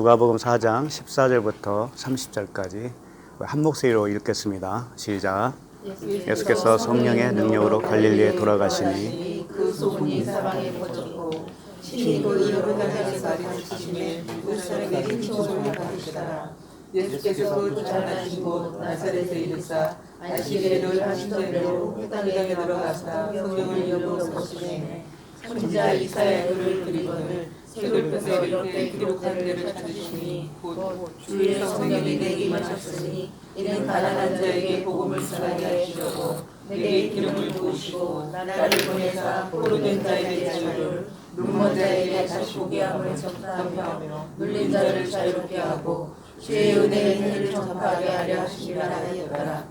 누가복음 4장 14절부터 30절까지 한 목소리로 읽겠습니다. 시작. 예수께서 성령의 능력으로 갈릴리에 돌아가시니 그 소문이 사방에 퍼졌고 친히 그 요르단강에서 가르치심에 그 사람에게 칭송을 받으시더라. 예수께서 그 쫓아나신 곳 나사렛에 이르사 안식일을 하신 대로 그 땅에 들어가사 성령을 여부어보시매 선지자 이사야의 글을 그리거늘 책을 이렇게 기록한 대로 찾으시니 곧 주의 성령이 내게 임하셨으니 이는 가난한 자에게 복음을 전하게 하시려고 내게 기름을 부으시고 나를 보내사 포로된 자에게 자유를 눈먼 자에게 다시 보게 함을 전파하며 눌린 자를 자유롭게 하고 주의 은혜의 해를 전파하게 하려 하심이라 하였더라.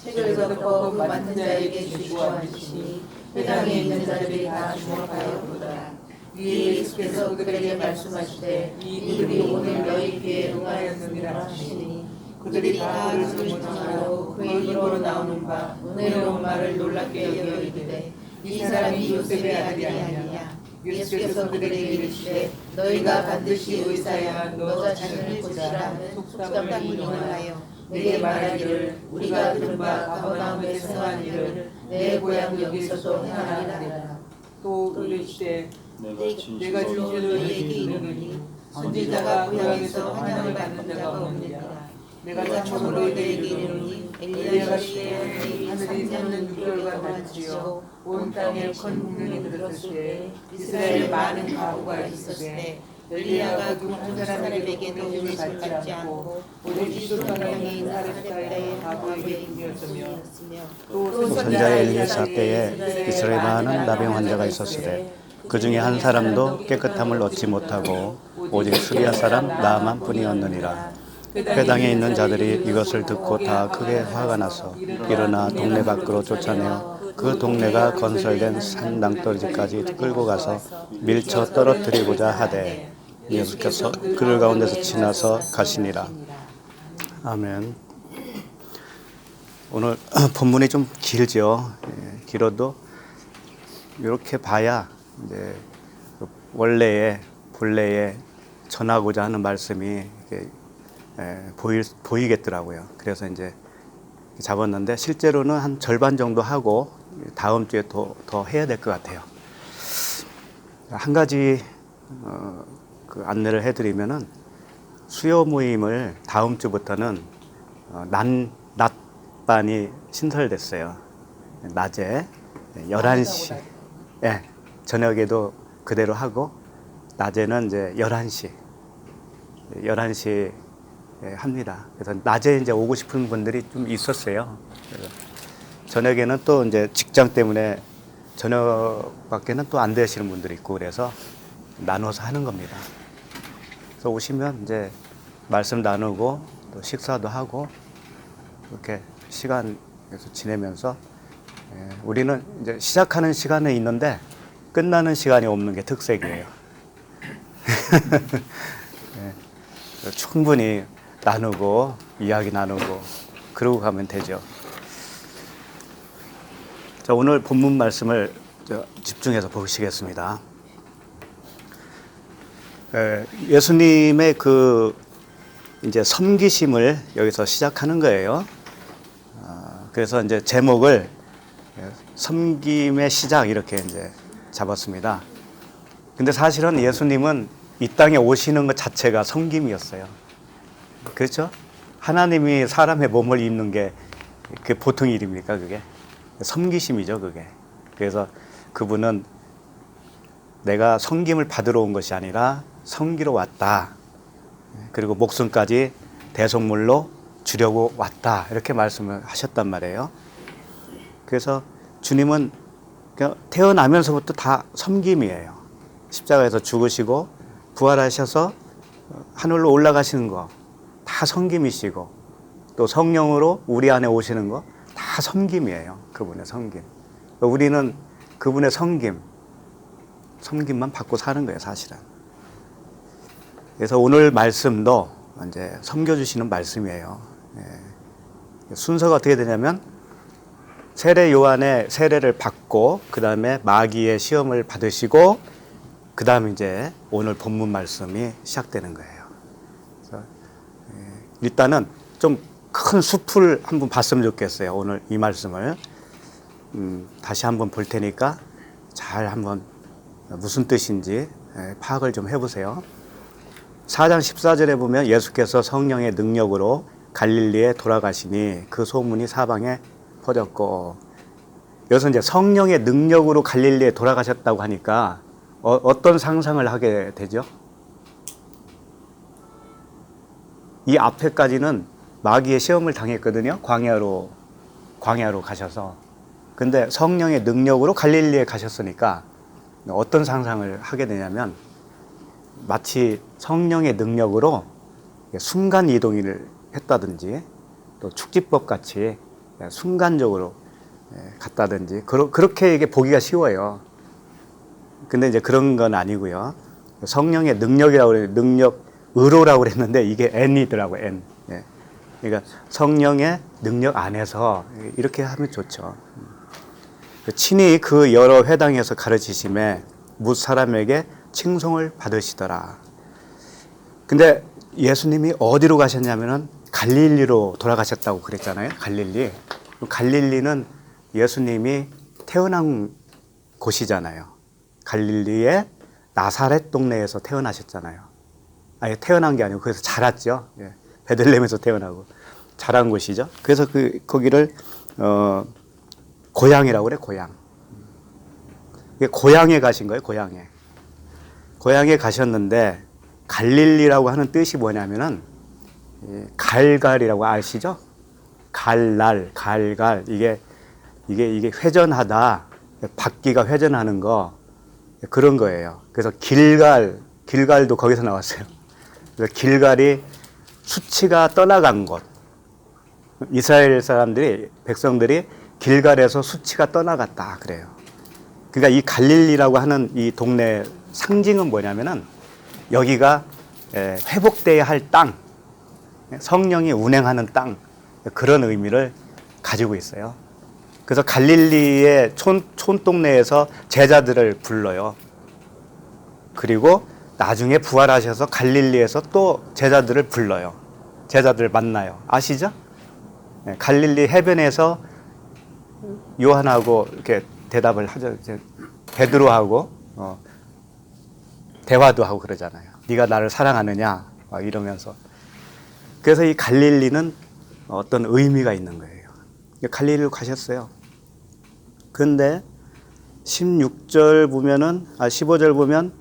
책을 덮어 그 맡은 자에게 주시고 앉으시니 회당에 있는 자들이 다 주목하여 보더라. 위에 예수께서 그들에게 말씀하시되 이들이 오늘 너희 귀에 응하였느니라 하시니 그들이 다 그를 전하고 그의 입으로 나오는 바 은혜로운 말을 놀랍게 여겨 이르되 이 사람이 요셉의 아들이 아니냐. 예수께서 그들에게 이르시되 너희가 반드시 의사야 너가 자신을 고치라 하는 속담을 인용하여 내게 말하기를 우리가 들은 바 가버나움에 행한 일을 내 고향 여기서도 행하리라 하라. 또 이르시되 내가 진실로 너희에게 이르노니 선지자가 고향에서 환영을 받는 자가 없느니라. 내가 참으로 너희에게 이르노니 엘리야가 시대에 하늘이 3년 6개월간 만지어 온 땅에 큰 공명이 들었을 때 이스라엘에 많은 가구가 있었을 때 엘리야가 그 한 사람에게도 힘을 받지 않고 오직 기도성경에 있는 사렙다의 가구에게 힘이었으며 또 선지자 엘리사 때에 이스라엘에 많은 나병 환자가 있었으되 그 중에 한 사람도 깨끗함을 얻지 못하고 오직 수리아 사람 나만 뿐이었느니라. 회당에 있는 자들이 이것을 듣고 다 크게 화가 나서 일어나 동네 밖으로 쫓아내어 그 동네가 건설된 산 낭떠러지까지 끌고 가서 밀쳐 떨어뜨리고자 하되 예수께서 그들 가운데서 지나서 가시니라. 아멘. 오늘 본문이 좀 길죠. 길어도 이렇게 봐야 이제 원래의 본래에 전하고자 하는 말씀이 보이겠더라고요. 그래서 이제 잡았는데 실제로는 한 절반 정도 하고 다음 주에 더 해야 될 것 같아요. 한 가지 그 안내를 해드리면은 수요 모임을 다음 주부터는 낮반이 신설됐어요. 낮에 11시, 저녁에도 그대로 하고 낮에는 이제 11시 합니다. 그래서 낮에 이제 오고 싶은 분들이 좀 있었어요. 그래서 저녁에는 또 이제 직장 때문에 저녁밖에는 또 안 되시는 분들이 있고 그래서 나눠서 하는 겁니다. 그래서 오시면 이제 말씀 나누고 또 식사도 하고 이렇게 시간 지내면서 우리는 이제 시작하는 시간은 있는데 끝나는 시간이 없는 게 특색이에요. 충분히 나누고 이야기 나누고 그러고 가면 되죠. 자, 오늘 본문 말씀을 집중해서 보시겠습니다. 예수님의 그 이제 섬기심을 여기서 시작하는 거예요. 그래서 이제 제목을 섬김의 시작 이렇게 이제 잡았습니다. 근데 사실은 예수님은 이 땅에 오시는 것 자체가 섬김이었어요. 그렇죠? 하나님이 사람의 몸을 입는 게 그게 보통 일입니까? 그게 섬기심이죠, 그게. 그래서 그분은 내가 섬김을 받으러 온 것이 아니라 섬기러 왔다. 그리고 목숨까지 대속물로 주려고 왔다. 이렇게 말씀을 하셨단 말이에요. 그래서 주님은 태어나면서부터 다 섬김이에요. 십자가에서 죽으시고 부활하셔서 하늘로 올라가시는 거 다 섬김이시고 또 성령으로 우리 안에 오시는 거 다 섬김이에요. 그분의 섬김. 우리는 그분의 섬김만 받고 사는 거예요, 사실은. 그래서 오늘 말씀도 이제 섬겨주시는 말씀이에요. 순서가 어떻게 되냐면 세례 요한의 세례를 받고 그 다음에 마귀의 시험을 받으시고 그 다음 이제 오늘 본문 말씀이 시작되는 거예요. 일단은 좀 큰 숲을 한번 봤으면 좋겠어요. 오늘 이 말씀을. 다시 한번 볼 테니까 잘 한번 무슨 뜻인지 파악을 좀 해보세요. 4장 14절에 보면 예수께서 성령의 능력으로 갈릴리에 돌아가시니 그 소문이 사방에 퍼졌고, 여기서 이제 성령의 능력으로 갈릴리에 돌아가셨다고 하니까 어떤 상상을 하게 되죠? 이 앞에까지는 마귀의 시험을 당했거든요. 광야로 가셔서. 근데 성령의 능력으로 갈릴리에 가셨으니까 어떤 상상을 하게 되냐면 마치 성령의 능력으로 순간 이동을 했다든지 또 축지법 같이 순간적으로 갔다든지 그렇게 이게 보기가 쉬워요. 근데 이제 그런 건 아니고요. 성령의 능력이라고 그래요. 의로라고 그랬는데 이게 N이더라고요. N. 그러니까 성령의 능력 안에서 이렇게 하면 좋죠. 친히 그 여러 회당에서 가르치심에 뭇 사람에게 칭송을 받으시더라. 근데 예수님이 어디로 가셨냐면은 갈릴리로 돌아가셨다고 그랬잖아요. 갈릴리. 갈릴리는 예수님이 태어난 곳이잖아요. 갈릴리의 나사렛 동네에서 태어나셨잖아요. 아니, 태어난 게 아니고 거기서 자랐죠. 베들레헴에서 태어나고 자란 곳이죠. 그래서 거기를 고향이라고 그래. 고향. 고향에 가신 거예요. 고향에 가셨는데 갈릴리라고 하는 뜻이 뭐냐면은 갈갈이라고 아시죠? 갈날, 갈갈. 이게 회전하다. 바퀴가 회전하는 거 그런 거예요. 그래서 길갈도 거기서 나왔어요. 그래서 길갈이 수치가 떠나간 곳. 이스라엘 백성들이 길갈에서 수치가 떠나갔다 그래요. 그러니까 이 갈릴리라고 하는 이 동네 상징은 뭐냐면은 여기가 회복돼야 할 땅, 성령이 운행하는 땅, 그런 의미를 가지고 있어요. 그래서 갈릴리의 촌동네에서 제자들을 불러요. 그리고 나중에 부활하셔서 갈릴리에서 또 제자들을 불러요. 제자들 만나요. 아시죠? 갈릴리 해변에서 요한하고 이렇게 대답을 하죠. 베드로하고 대화도 하고 그러잖아요. 네가 나를 사랑하느냐 이러면서. 그래서 이 갈릴리는 어떤 의미가 있는 거예요. 갈릴리로 가셨어요. 근데 15절 보면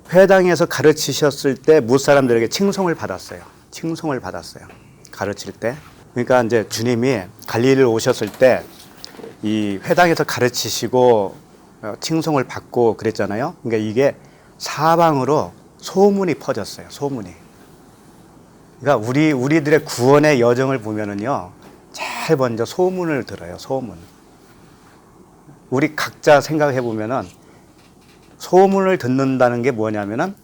회당에서 가르치셨을 때 무사람들에게 칭송을 받았어요. 가르칠 때. 그러니까 이제 주님이 갈릴리를 오셨을 때 이 회당에서 가르치시고 칭송을 받고 그랬잖아요. 그러니까 이게 사방으로 소문이 퍼졌어요. 소문이. 그러니까 우리들의 구원의 여정을 보면은요, 제일 먼저 소문을 들어요. 소문. 우리 각자 생각해 보면은 소문을 듣는다는 게 뭐냐면은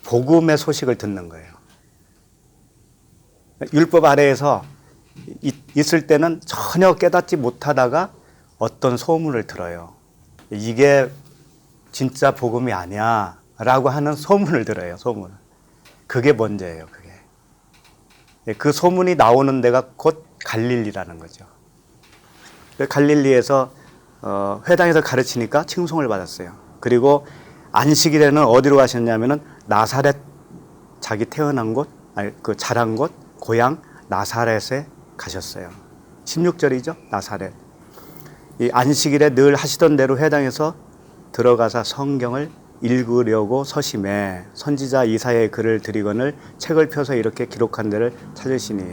복음의 소식을 듣는 거예요. 율법 아래에서 있을 때는 전혀 깨닫지 못하다가 어떤 소문을 들어요. 이게 진짜 복음이 아니야 라고 하는 소문을 들어요. 소문. 그게 먼저예요. 그 소문이 나오는 데가 곧 갈릴리라는 거죠. 갈릴리에서 회당에서 가르치니까 칭송을 받았어요. 그리고 안식일에는 어디로 가셨냐면은 나사렛, 자기 태어난 곳, 자란 곳, 고향 나사렛에 가셨어요. 16절이죠. 나사렛. 이 안식일에 늘 하시던 대로 회당에서 들어가서 성경을 읽으려고 서심해 선지자 이사야의 글을 드리거늘 책을 펴서 이렇게 기록한 데를 찾으시니.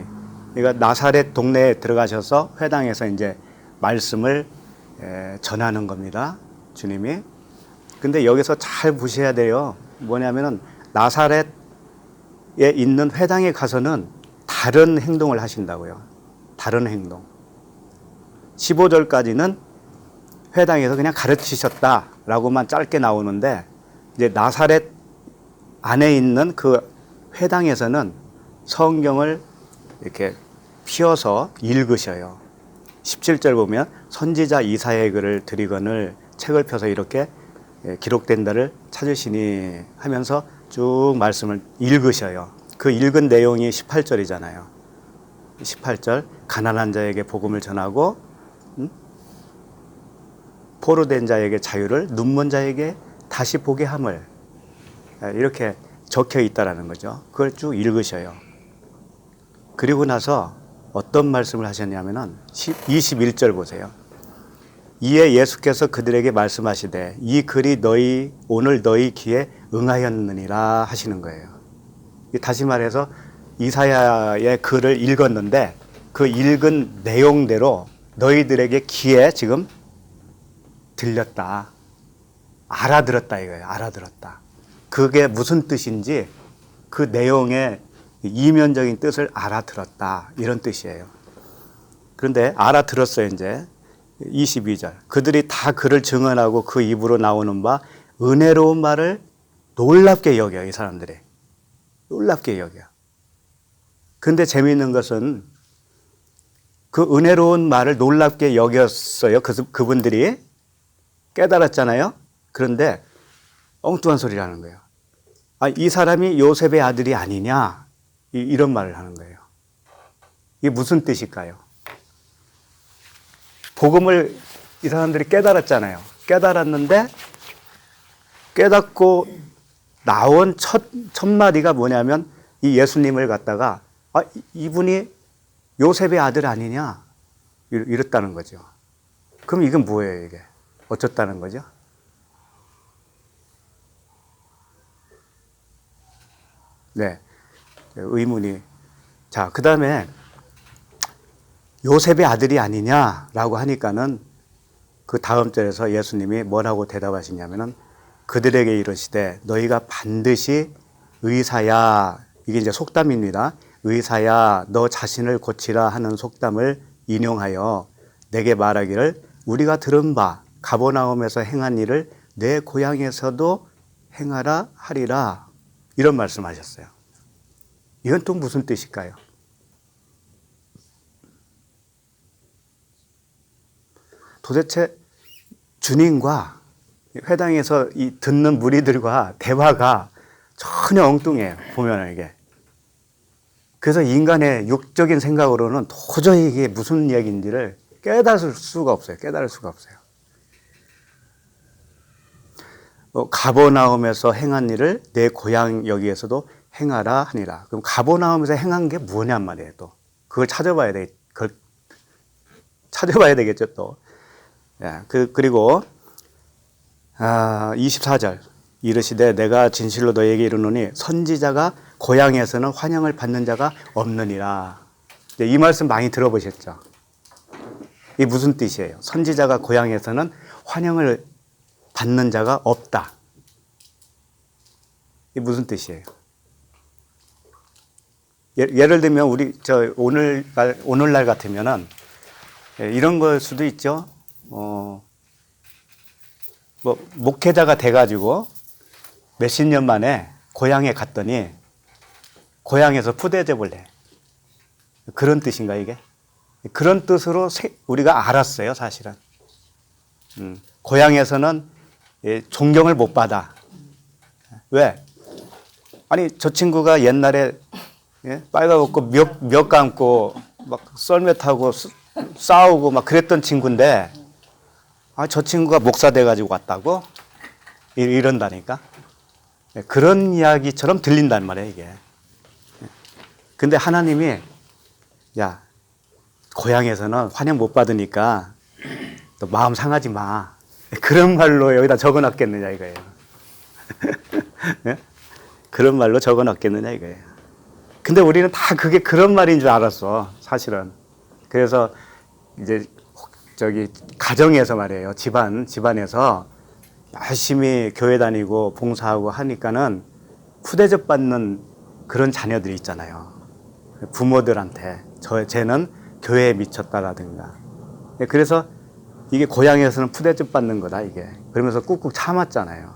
그러니까 나사렛 동네에 들어가셔서 회당에서 이제 말씀을 전하는 겁니다. 주님이. 근데 여기서 잘 보셔야 돼요. 뭐냐면은 나사렛에 있는 회당에 가서는 다른 행동을 하신다고요. 다른 행동. 15절까지는 회당에서 그냥 가르치셨다라고만 짧게 나오는데 이제 나사렛 안에 있는 그 회당에서는 성경을 이렇게 피워서 읽으셔요. 17절 보면 선지자 이사야의 글을 드리거늘 책을 펴서 이렇게 기록된 데를 찾으시니 하면서 쭉 말씀을 읽으셔요. 그 읽은 내용이 18절이잖아요. 18절 가난한 자에게 복음을 전하고 포로된 자에게 자유를 눈먼 자에게 다시 보게 함을 이렇게 적혀 있다라는 거죠. 그걸 쭉 읽으셔요. 그리고 나서 어떤 말씀을 하셨냐면은 21절 보세요. 이에 예수께서 그들에게 말씀하시되 이 글이 오늘 너희 귀에 응하였느니라 하시는 거예요. 다시 말해서 이사야의 글을 읽었는데 그 읽은 내용대로 너희들에게 귀에 지금 들렸다. 알아들었다 이거예요. 알아들었다. 그게 무슨 뜻인지 그 내용의 이면적인 뜻을 알아들었다. 이런 뜻이에요. 그런데 알아들었어요, 이제. 22절. 그들이 다 그를 증언하고 그 입으로 나오는 바 은혜로운 말을 놀랍게 여겨요, 이 사람들이. 놀랍게 여겨요. 근데 재미있는 것은 그 은혜로운 말을 놀랍게 여겼어요. 그분들이 깨달았잖아요. 그런데 엉뚱한 소리를 하는 거예요. 아, 이 사람이 요셉의 아들이 아니냐? 이런 말을 하는 거예요. 이게 무슨 뜻일까요? 복음을 이 사람들이 깨달았잖아요. 깨달았는데 깨닫고 나온 첫 마디가 뭐냐면 이 예수님을 갖다가 아, 이분이 요셉의 아들 아니냐? 이랬다는 거죠. 그럼 이건 뭐예요, 이게? 어쩌다는 거죠? 네. 의문이. 자, 그 다음에 요셉의 아들이 아니냐라고 하니까는 그 다음 절에서 예수님이 뭐라고 대답하시냐면은 그들에게 이르시되 너희가 반드시 의사야, 이게 이제 속담입니다. 의사야 너 자신을 고치라 하는 속담을 인용하여 내게 말하기를 우리가 들은 바 가버나움에서 행한 일을 내 고향에서도 행하라 하리라, 이런 말씀하셨어요. 이건 또 무슨 뜻일까요? 도대체 주님과 회당에서 이 듣는 무리들과 대화가 전혀 엉뚱해요. 보면은 이게. 그래서 인간의 육적인 생각으로는 도저히 이게 무슨 얘기인지를 깨달을 수가 없어요. 깨달을 수가 없어요. 가버나움에서 행한 일을 내 고향 여기에서도 행하라 하니라. 그럼 가버나움에서 행한 게 뭐냔 말이에요. 또 그걸 찾아봐야 되겠죠. 또. 예, 그리고 24절 이르시되 내가 진실로 너에게 이르노니 선지자가 고향에서는 환영을 받는 자가 없느니라. 이 말씀 많이 들어보셨죠? 이게 무슨 뜻이에요? 선지자가 고향에서는 환영을 받는 자가 없다. 이게 무슨 뜻이에요? 예를 들면 우리 오늘날 같으면은 이런 걸 수도 있죠. 목회자가 돼가지고 몇십 년 만에 고향에 갔더니 고향에서 푸대접을 해. 그런 뜻인가 이게? 그런 뜻으로 우리가 알았어요, 사실은. 고향에서는 존경을 못 받아. 왜? 아니 저 친구가 옛날에 빨가벗고 몇 감고 막 썰매 타고 싸우고 막 그랬던 친구인데 저 친구가 목사 돼가지고 왔다고? 이런다니까. 그런 이야기처럼 들린단 말이에요, 이게. 근데 하나님이, 야, 고향에서는 환영 못 받으니까 또 마음 상하지 마. 그런 말로 여기다 적어 놨겠느냐, 이거예요. 그런 말로 적어 놨겠느냐, 이거예요. 근데 우리는 다 그게 그런 말인 줄 알았어, 사실은. 그래서 이제 가정에서 말이에요. 집안에서 열심히 교회 다니고 봉사하고 하니까는 푸대접 받는 그런 자녀들이 있잖아요. 부모들한테 쟤는 교회에 미쳤다라든가. 그래서 이게 고향에서는 푸대접 받는 거다, 이게. 그러면서 꾹꾹 참았잖아요.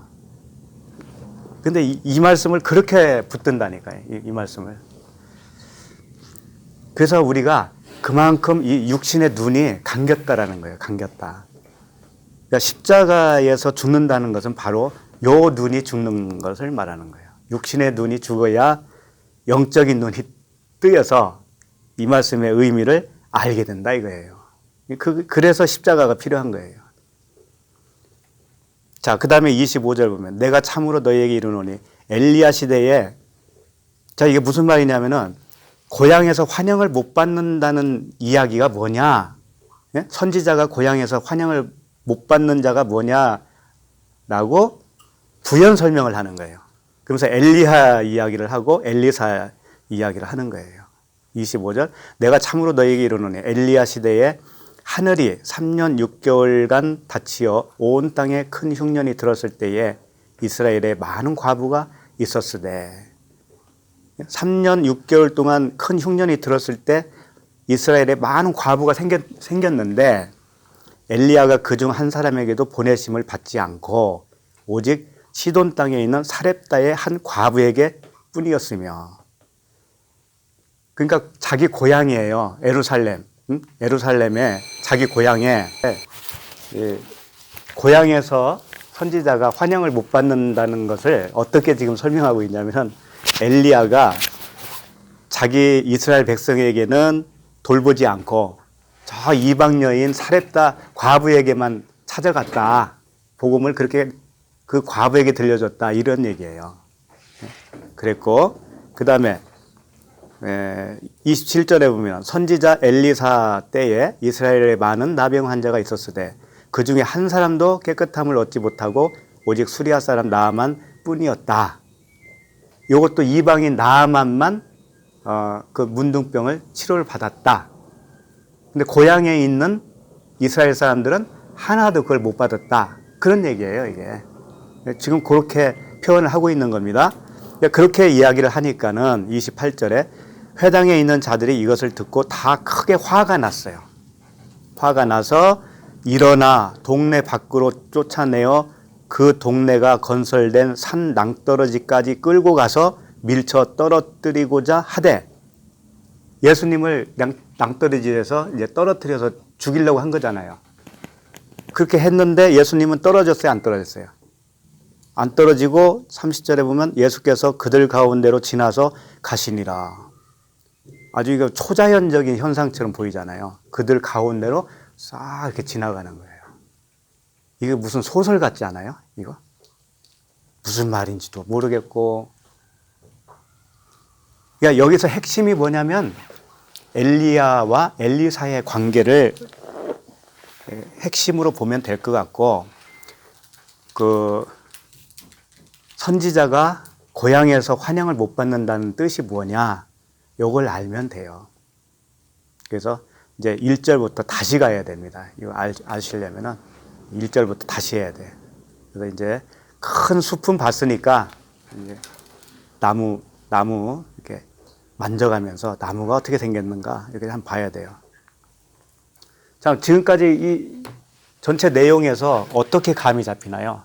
근데 이 말씀을 그렇게 붙든다니까요. 이 말씀을. 그래서 우리가 그만큼 이 육신의 눈이 감겼다라는 거예요. 감겼다. 그러니까 십자가에서 죽는다는 것은 바로 요 눈이 죽는 것을 말하는 거예요. 육신의 눈이 죽어야 영적인 눈이 뜨여서 이 말씀의 의미를 알게 된다 이거예요. 그래서 십자가가 필요한 거예요. 자, 그 다음에 25절 보면 내가 참으로 너희에게 이르노니 엘리야 시대에, 자, 이게 무슨 말이냐면은 고향에서 환영을 못 받는다는 이야기가 뭐냐? 예? 선지자가 고향에서 환영을 못 받는 자가 뭐냐라고 부연 설명을 하는 거예요. 그러면서 엘리야 이야기를 하고 엘리사 이야기를 하는 거예요. 25절 내가 참으로 너희에게 이르노니 엘리야 시대에 하늘이 3년 6개월간 닫히어 온 땅에 큰 흉년이 들었을 때에 이스라엘에 많은 과부가 있었으되, 3년 6개월 동안 큰 흉년이 들었을 때 이스라엘에 많은 과부가 생겼는데 엘리야가 그중 한 사람에게도 보내심을 받지 않고 오직 시돈 땅에 있는 사렙다의 한 과부에게 뿐이었으며, 그러니까 자기 고향이에요. 예루살렘. 예루살렘에 자기 고향에, 고향에서 선지자가 환영을 못 받는다는 것을 어떻게 지금 설명하고 있냐면, 엘리야가 자기 이스라엘 백성에게는 돌보지 않고 저 이방 여인 사렙다 과부에게만 찾아갔다. 복음을 그렇게 그 과부에게 들려줬다. 이런 얘기예요. 그랬고, 그 다음에 27절에 보면 선지자 엘리사 때에 이스라엘에 많은 나병 환자가 있었으되 그 중에 한 사람도 깨끗함을 얻지 못하고 오직 수리아 사람 나아만 뿐이었다. 이것도 이방인 나아만만 그 문둥병을 치료를 받았다. 근데 고향에 있는 이스라엘 사람들은 하나도 그걸 못 받았다. 그런 얘기예요, 이게. 지금 그렇게 표현을 하고 있는 겁니다. 그렇게 이야기를 하니까는 28절에 회당에 있는 자들이 이것을 듣고 다 크게 화가 났어요. 화가 나서 일어나 동네 밖으로 쫓아내어 그 동네가 건설된 산 낭떠러지까지 끌고 가서 밀쳐 떨어뜨리고자 하되, 예수님을 낭떠러지에서 이제 떨어뜨려서 죽이려고 한 거잖아요. 그렇게 했는데 예수님은 떨어졌어요, 안 떨어졌어요? 안 떨어지고 30절에 보면 예수께서 그들 가운데로 지나서 가시니라. 아주 이거 초자연적인 현상처럼 보이잖아요. 그들 가운데로 싹 이렇게 지나가는 거예요. 이게 무슨 소설 같지 않아요? 이거? 무슨 말인지도 모르겠고. 그러니까 여기서 핵심이 뭐냐면 엘리야와 엘리사의 관계를 핵심으로 보면 될 것 같고, 그 선지자가 고향에서 환영을 못 받는다는 뜻이 뭐냐, 요걸 알면 돼요. 그래서 이제 1절부터 다시 가야 됩니다. 이거 아시려면은 1절부터 다시 해야 돼. 그래서 이제 큰 숲은 봤으니까 이제 나무 이렇게 만져가면서 나무가 어떻게 생겼는가 이렇게 한번 봐야 돼요. 자, 지금까지 이 전체 내용에서 어떻게 감이 잡히나요?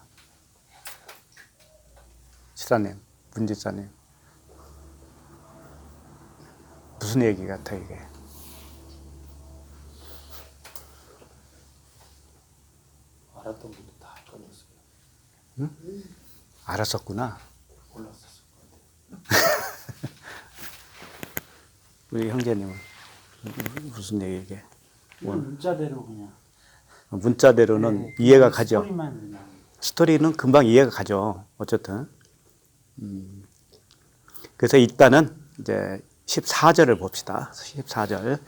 지사님, 문지사님. 무슨 얘기 같아 이게? 알았던 분도 다 꺼냈어요. 응? 알았었구나. 몰랐었을 것 같아요. 우리 형제님은 무슨 얘기게? 이건 문자대로 그냥. 문자대로는 네, 이해가 가죠. 스토리만 그냥. 스토리는 금방 이해가 가죠. 어쨌든. 그래서 일단은 이제 14절을 봅시다. 14절.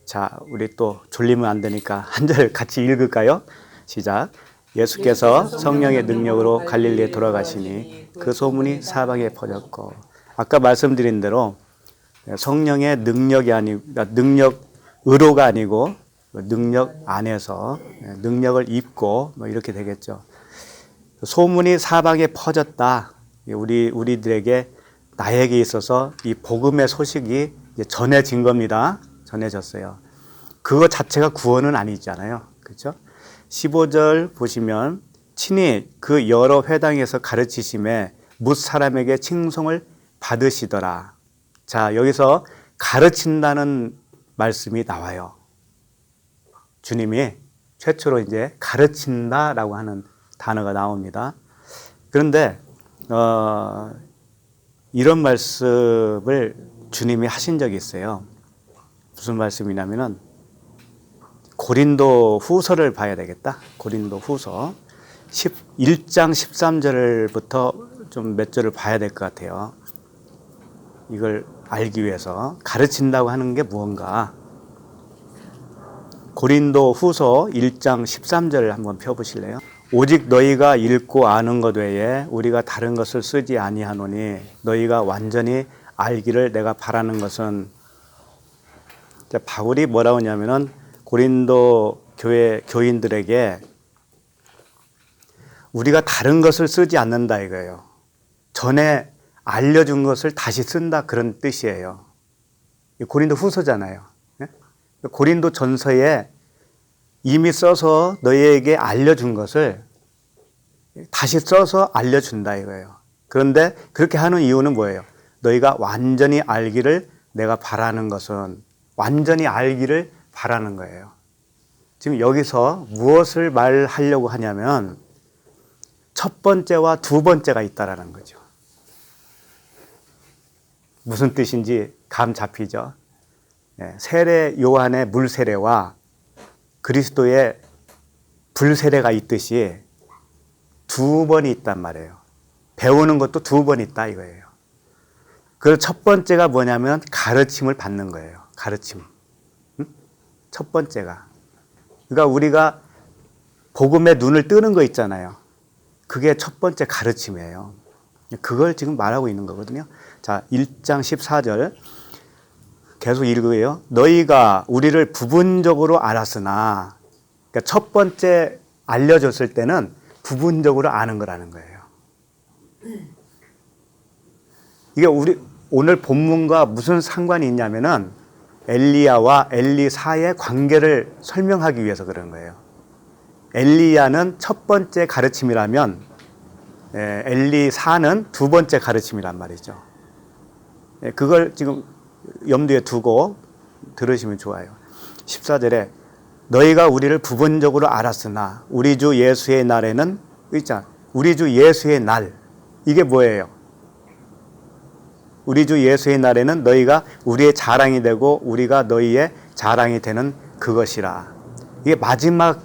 자, 우리 또 졸리면 안 되니까 한 절 같이 읽을까요? 시작. 예수께서 성령의 능력으로 갈릴리에 돌아가시니 그 소문이 사방에 퍼졌고, 아까 말씀드린 대로 성령의 능력이 아니고, 능력으로가 아니고 능력 안에서 능력을 입고 뭐 이렇게 되겠죠. 소문이 사방에 퍼졌다. 우리들에게, 나에게 있어서 이 복음의 소식이 이제 전해진 겁니다. 전해졌어요. 그거 자체가 구원은 아니잖아요. 그렇죠? 15절 보시면 친히 그 여러 회당에서 가르치심에 뭇 사람에게 칭송을 받으시더라. 자, 여기서 가르친다는 말씀이 나와요. 주님이 최초로 이제 가르친다라고 하는 단어가 나옵니다. 그런데 이런 말씀을 주님이 하신 적이 있어요. 무슨 말씀이냐면은 고린도 후서를 봐야 되겠다. 고린도 후서 1장 13절부터 좀 몇 절을 봐야 될 것 같아요. 이걸 알기 위해서 가르친다고 하는 게 무언가. 고린도 후서 1장 13절을 한번 펴보실래요? 오직 너희가 읽고 아는 것 외에 우리가 다른 것을 쓰지 아니하노니 너희가 완전히 알기를 내가 바라는 것은. 바울이 뭐라고 하냐면은 고린도 교회 교인들에게 우리가 다른 것을 쓰지 않는다 이거예요. 전에 알려준 것을 다시 쓴다 그런 뜻이에요. 고린도 후서잖아요. 고린도 전서에 이미 써서 너희에게 알려준 것을 다시 써서 알려준다 이거예요. 그런데 그렇게 하는 이유는 뭐예요? 너희가 완전히 알기를 내가 바라는 것은, 완전히 알기를 바라는 거예요. 지금 여기서 무엇을 말하려고 하냐면 첫 번째와 두 번째가 있다라는 거죠. 무슨 뜻인지 감 잡히죠? 세례 요한의 물 세례와 그리스도의 불 세례가 있듯이 두 번이 있단 말이에요. 배우는 것도 두 번 있다 이거예요. 그 첫 번째가 뭐냐면 가르침을 받는 거예요. 가르침. 첫 번째가. 그러니까 우리가 복음에 눈을 뜨는 거 있잖아요. 그게 첫 번째 가르침이에요. 그걸 지금 말하고 있는 거거든요. 자, 1장 14절 계속 읽어요. 너희가 우리를 부분적으로 알았으나, 그러니까 첫 번째 알려줬을 때는 부분적으로 아는 거라는 거예요. 이게 우리 오늘 본문과 무슨 상관이 있냐면은 엘리야와 엘리사의 관계를 설명하기 위해서 그런 거예요. 엘리야는 첫 번째 가르침이라면 엘리사는 두 번째 가르침이란 말이죠. 그걸 지금 염두에 두고 들으시면 좋아요. 14절에 너희가 우리를 부분적으로 알았으나 우리 주 예수의 날에는, 있잖아, 우리 주 예수의 날, 이게 뭐예요? 우리 주 예수의 날에는 너희가 우리의 자랑이 되고 우리가 너희의 자랑이 되는 그것이라. 이게 마지막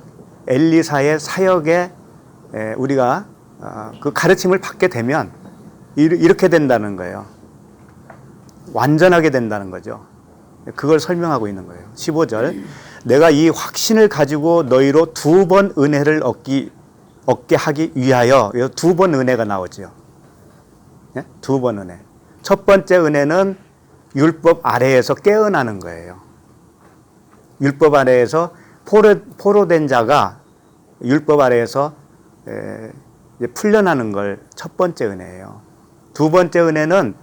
엘리사의 사역에 우리가 그 가르침을 받게 되면 이렇게 된다는 거예요. 완전하게 된다는 거죠. 그걸 설명하고 있는 거예요. 15절 내가 이 확신을 가지고 너희로 두 번 은혜를 얻게 하기 위하여. 두 번 은혜가 나오죠. 두 번 은혜. 첫 번째 은혜는 율법 아래에서 깨어나는 거예요. 율법 아래에서 포로된 자가 율법 아래에서 풀려나는 걸 첫 번째 은혜예요. 두 번째 은혜는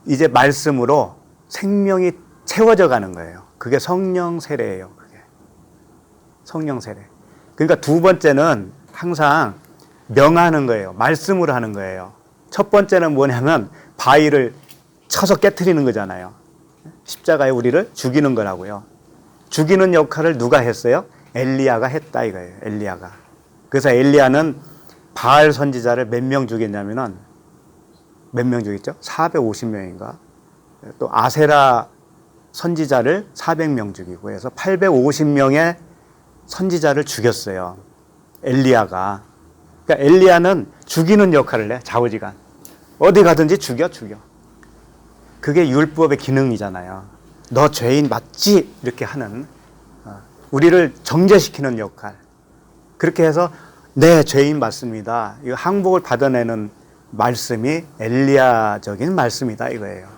이제 말씀으로 생명이 채워져 가는 거예요. 그게 성령 세례예요. 그게 성령 세례. 그러니까 두 번째는 항상 명하는 거예요. 말씀으로 하는 거예요. 첫 번째는 뭐냐면 바위를 쳐서 깨트리는 거잖아요. 십자가에 우리를 죽이는 거라고요. 죽이는 역할을 누가 했어요? 엘리야가 했다 이거예요. 엘리야가. 그래서 엘리야는 바알 선지자를 몇 명 죽였냐면은 몇 명 죽였죠? 450명인가. 또 아세라 선지자를 400명 죽이고 해서 850명의 선지자를 죽였어요. 엘리야가. 그러니까 엘리야는 죽이는 역할을 해. 좌우지간. 어디 가든지 죽여. 그게 율법의 기능이잖아요. 너 죄인 맞지? 이렇게 하는, 우리를 정죄시키는 역할. 그렇게 해서 네, 죄인 맞습니다. 이 항복을 받아내는 말씀이 엘리야적인 말씀이다 이거예요.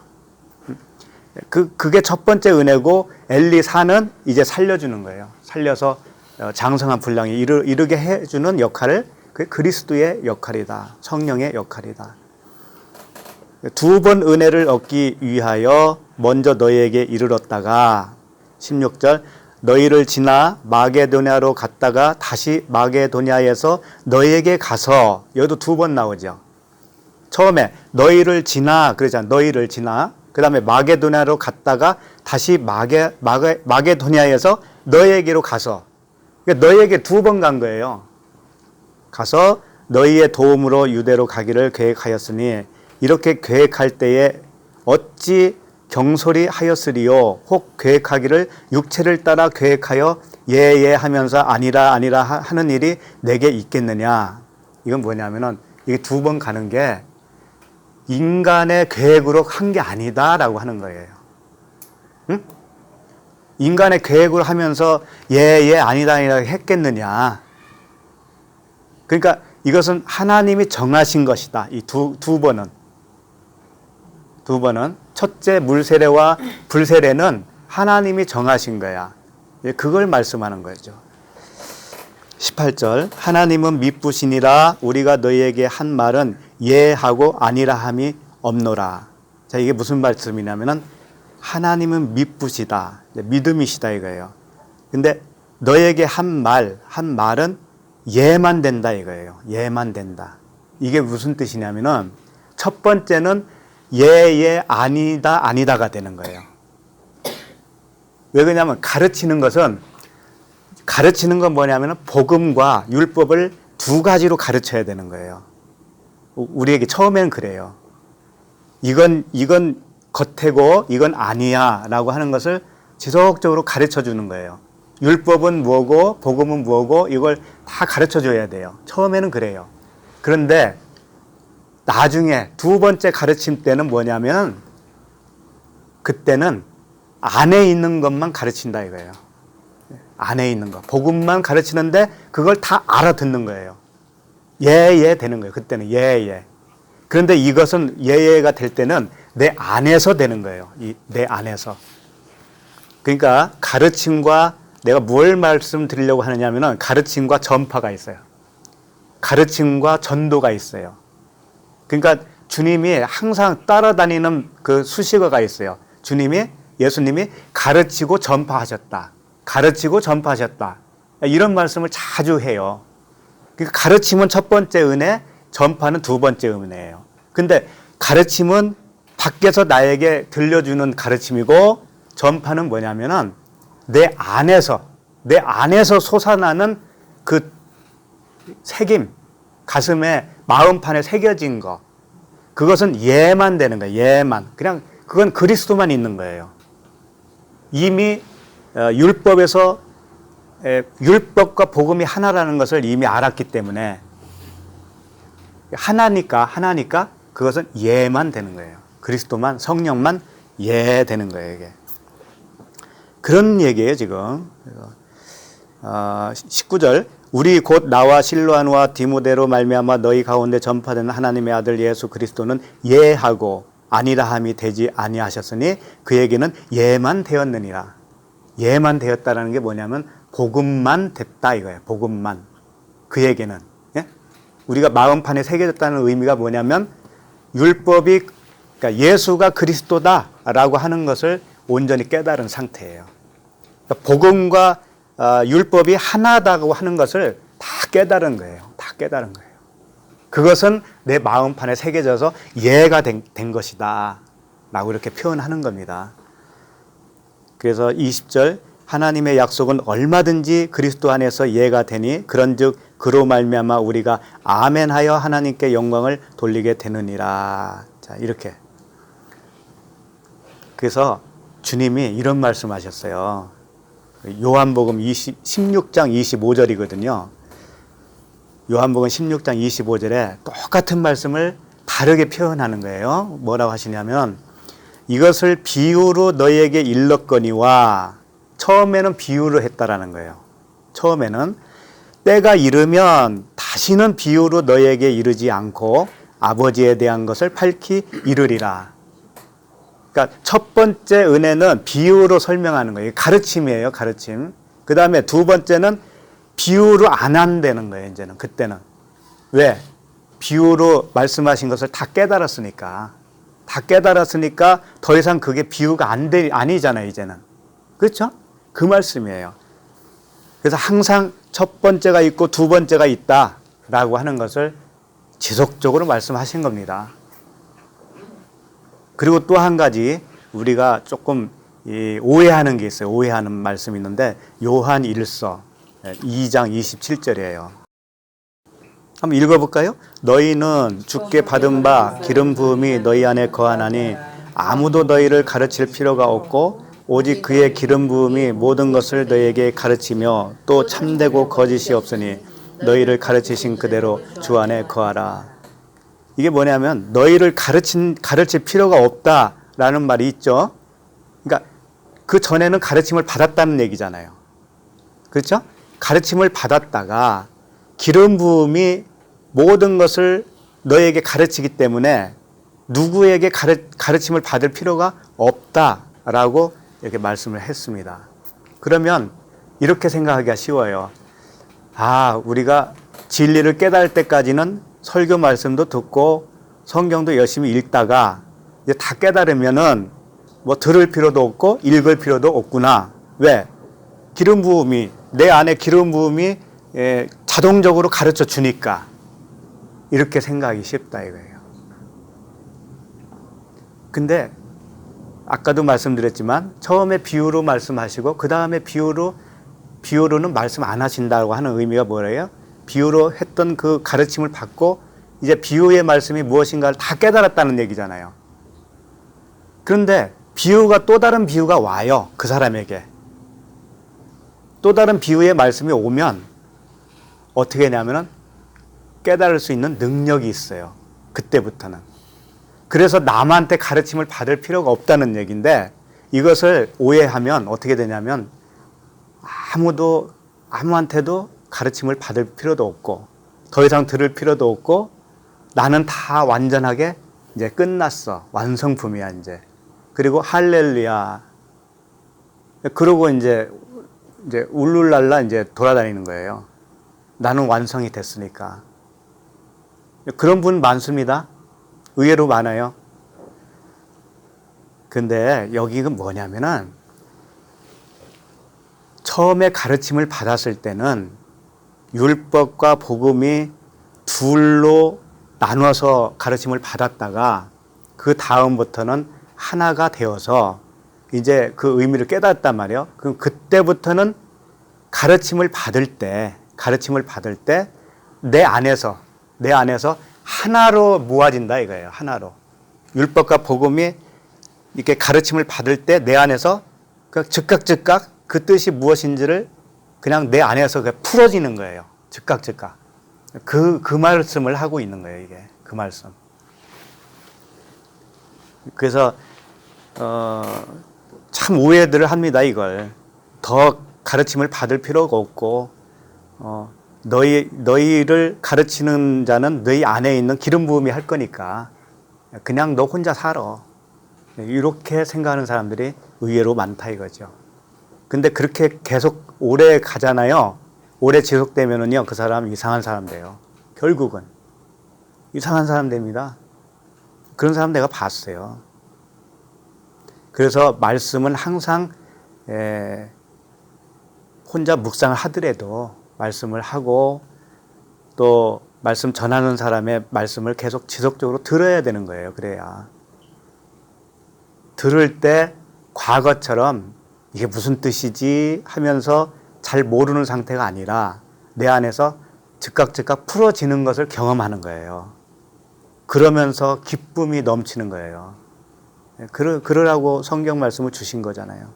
그게 첫 번째 은혜고 엘리사는 이제 살려주는 거예요. 살려서 장성한 분량이 이르게 해주는 역할을, 그게 그리스도의 역할이다. 성령의 역할이다. 두 번 은혜를 얻기 위하여 먼저 너희에게 이르렀다가 16절 너희를 지나 마게도냐로 갔다가 다시 마게도냐에서 너희에게 가서, 여기도 두 번 나오죠. 처음에 너희를 지나 그러잖아. 너희를 지나. 그 다음에 마게도냐로 갔다가 다시 마게도냐에서 너희에게로 가서. 그러니까 너희에게 두 번 간 거예요. 가서 너희의 도움으로 유대로 가기를 계획하였으니 이렇게 계획할 때에 어찌 경솔히 하였으리요. 혹 계획하기를 육체를 따라 계획하여 예예 하면서 아니라 아니라 하는 일이 내게 있겠느냐. 이건 뭐냐면은 이게 두 번 가는 게 인간의 계획으로 한 게 아니다라고 하는 거예요. 응? 인간의 계획으로 하면서 예예 아니다 아니라 했겠느냐. 그러니까 이것은 하나님이 정하신 것이다. 이 두 번은 첫째 물세례와 불세례는 하나님이 정하신 거야. 그걸 말씀하는 거죠. 18절 하나님은 미쁘시니라 우리가 너희에게 한 말은 예하고 아니라 함이 없노라. 자, 이게 무슨 말씀이냐면은 하나님은 미쁘시다. 믿음이시다 이거예요. 근데 너에게 한 말은 예만 된다 이거예요. 예만 된다. 이게 무슨 뜻이냐면은 첫 번째는 예, 아니다, 아니다가 되는 거예요. 왜 그러냐면 가르치는 건 뭐냐면은 복음과 율법을 두 가지로 가르쳐야 되는 거예요. 우리에게 처음에는 그래요. 이건 겉이고 이건 아니야 라고 하는 것을 지속적으로 가르쳐 주는 거예요. 율법은 뭐고 복음은 뭐고 이걸 다 가르쳐 줘야 돼요. 처음에는 그래요. 그런데 나중에 두 번째 가르침 때는 뭐냐면 그때는 안에 있는 것만 가르친다 이거예요. 안에 있는 거. 복음만 가르치는데 그걸 다 알아듣는 거예요. 예 되는 거예요. 그때는 예. 그런데 이것은 예가 될 때는 내 안에서 되는 거예요. 내 안에서. 그러니까 가르침과 내가 뭘 말씀드리려고 하느냐면은 가르침과 전파가 있어요. 가르침과 전도가 있어요. 그러니까 주님이 항상 따라다니는 그 수식어가 있어요. 예수님이 가르치고 전파하셨다. 가르치고 전파하셨다. 이런 말씀을 자주 해요. 그러니까 가르침은 첫 번째 은혜, 전파는 두 번째 은혜예요. 근데 가르침은 밖에서 나에게 들려주는 가르침이고 전파는 뭐냐면은 내 안에서 솟아나는 그 새김, 가슴에 마음판에 새겨진 거. 그것은 예만 되는 거예요. 예만. 그냥 그건 그리스도만 있는 거예요. 이미 율법에서 율법과 복음이 하나라는 것을 이미 알았기 때문에 하나니까 그것은 예만 되는 거예요. 그리스도만 성령만 예 되는 거예요. 이게. 그런 얘기예요 지금. 19절 우리 곧 나와 실로아누와 디모데로 말미암아 너희 가운데 전파되는 하나님의 아들 예수 그리스도는 예하고 아니라 함이 되지 아니하셨으니 그에게는 예만 되었느니라. 예만 되었다라는 게 뭐냐면 복음만 됐다 이거예요. 복음만. 그에게는. 예? 우리가 마음판에 새겨졌다는 의미가 뭐냐면 율법이 그러니까 예수가 그리스도다라고 하는 것을 온전히 깨달은 상태예요. 그러니까 복음과 율법이 하나다고 하는 것을 다 깨달은 거예요. 다 깨달은 거예요. 그것은 내 마음판에 새겨져서 예가 된 것이다 라고 이렇게 표현하는 겁니다. 그래서 20절 하나님의 약속은 얼마든지 그리스도 안에서 예가 되니 그런즉 그로 말미암아 우리가 아멘하여 하나님께 영광을 돌리게 되느니라. 자, 이렇게. 그래서 주님이 이런 말씀하셨어요. 요한복음 16장 25절이거든요. 요한복음 16장 25절에 똑같은 말씀을 다르게 표현하는 거예요. 뭐라고 하시냐면 이것을 비유로 너희에게 일렀거니와 처음에는 비유로 했다라는 거예요. 처음에는 때가 이르면 다시는 비유로 너희에게 이르지 않고 아버지에 대한 것을 밝히 이르리라. 그러니까 첫 번째 은혜는 비유로 설명하는 거예요. 가르침이에요. 가르침. 그 다음에 두 번째는 비유로 안 한다는 거예요. 이제는 그때는. 왜? 비유로 말씀하신 것을 다 깨달았으니까. 다 깨달았으니까 더 이상 그게 비유가 아니잖아요. 이제는. 그렇죠? 그 말씀이에요. 그래서 항상 첫 번째가 있고 두 번째가 있다라고 하는 것을 지속적으로 말씀하신 겁니다. 그리고 또 한 가지 우리가 조금 오해하는 게 있어요. 오해하는 말씀이 있는데 요한 1서 2장 27절이에요. 한번 읽어볼까요? 너희는 주께 받은 바 기름 부음이 너희 안에 거하나니 아무도 너희를 가르칠 필요가 없고 오직 그의 기름 부음이 모든 것을 너희에게 가르치며 또 참되고 거짓이 없으니 너희를 가르치신 그대로 주 안에 거하라. 이게 뭐냐면 너희를 가르칠 필요가 없다라는 말이 있죠. 그러니까 그 전에는 가르침을 받았다는 얘기잖아요. 그렇죠? 가르침을 받았다가 기름 부음이 모든 것을 너에게 가르치기 때문에 누구에게 가르침을 받을 필요가 없다라고 이렇게 말씀을 했습니다. 그러면 이렇게 생각하기가 쉬워요. 아, 우리가 진리를 깨달을 때까지는 설교 말씀도 듣고 성경도 열심히 읽다가 이제 다 깨달으면은 뭐 들을 필요도 없고 읽을 필요도 없구나. 왜? 기름 부음이 내 안에 기름 부음이 자동적으로 가르쳐 주니까 이렇게 생각하기 쉽다 이거예요. 근데 아까도 말씀드렸지만 처음에 비유로 말씀하시고 그 다음에 비유로는 말씀 안 하신다고 하는 의미가 뭐예요? 비유로 했던 그 가르침을 받고 이제 비유의 말씀이 무엇인가를 다 깨달았다는 얘기잖아요. 그런데 비유가 또 다른 비유가 와요. 그 사람에게. 또 다른 비유의 말씀이 오면 어떻게 하냐면은 깨달을 수 있는 능력이 있어요. 그때부터는. 그래서 남한테 가르침을 받을 필요가 없다는 얘기인데 이것을 오해하면 어떻게 되냐면 아무한테도 가르침을 받을 필요도 없고 더 이상 들을 필요도 없고 나는 다 완전하게 이제 끝났어. 완성품이야 이제. 그리고 할렐루야. 그러고 이제 울룰랄라 이제 돌아다니는 거예요. 나는 완성이 됐으니까. 그런 분 많습니다. 의외로 많아요. 근데 여기는 뭐냐면은 처음에 가르침을 받았을 때는 율법과 복음이 둘로 나눠서 가르침을 받았다가 그 다음부터는 하나가 되어서 이제 그 의미를 깨닫단 말이에요. 그럼 그때부터는 가르침을 받을 때 내 안에서 하나로 모아진다 이거예요. 하나로. 율법과 복음이 이렇게 가르침을 받을 때 내 안에서 즉각 그 뜻이 무엇인지를 그냥 내 안에서 풀어지는 거예요. 즉각. 그 말씀을 하고 있는 거예요, 이게. 그 말씀. 그래서, 참 오해들을 합니다, 이걸. 더 가르침을 받을 필요가 없고, 너희를 가르치는 자는 너희 안에 있는 기름 부음이 할 거니까, 그냥 너 혼자 살아. 이렇게 생각하는 사람들이 의외로 많다 이거죠. 근데 그렇게 계속 오래 가잖아요. 오래 지속되면은요, 그 사람 이상한 사람 돼요. 결국은. 이상한 사람 됩니다. 그런 사람 내가 봤어요. 그래서 말씀은 항상, 혼자 묵상을 하더라도 말씀을 하고 또 말씀 전하는 사람의 말씀을 계속 지속적으로 들어야 되는 거예요. 그래야. 들을 때 과거처럼 이게 무슨 뜻이지 하면서 잘 모르는 상태가 아니라 내 안에서 즉각 풀어지는 것을 경험하는 거예요. 그러면서 기쁨이 넘치는 거예요. 그러라고 성경 말씀을 주신 거잖아요.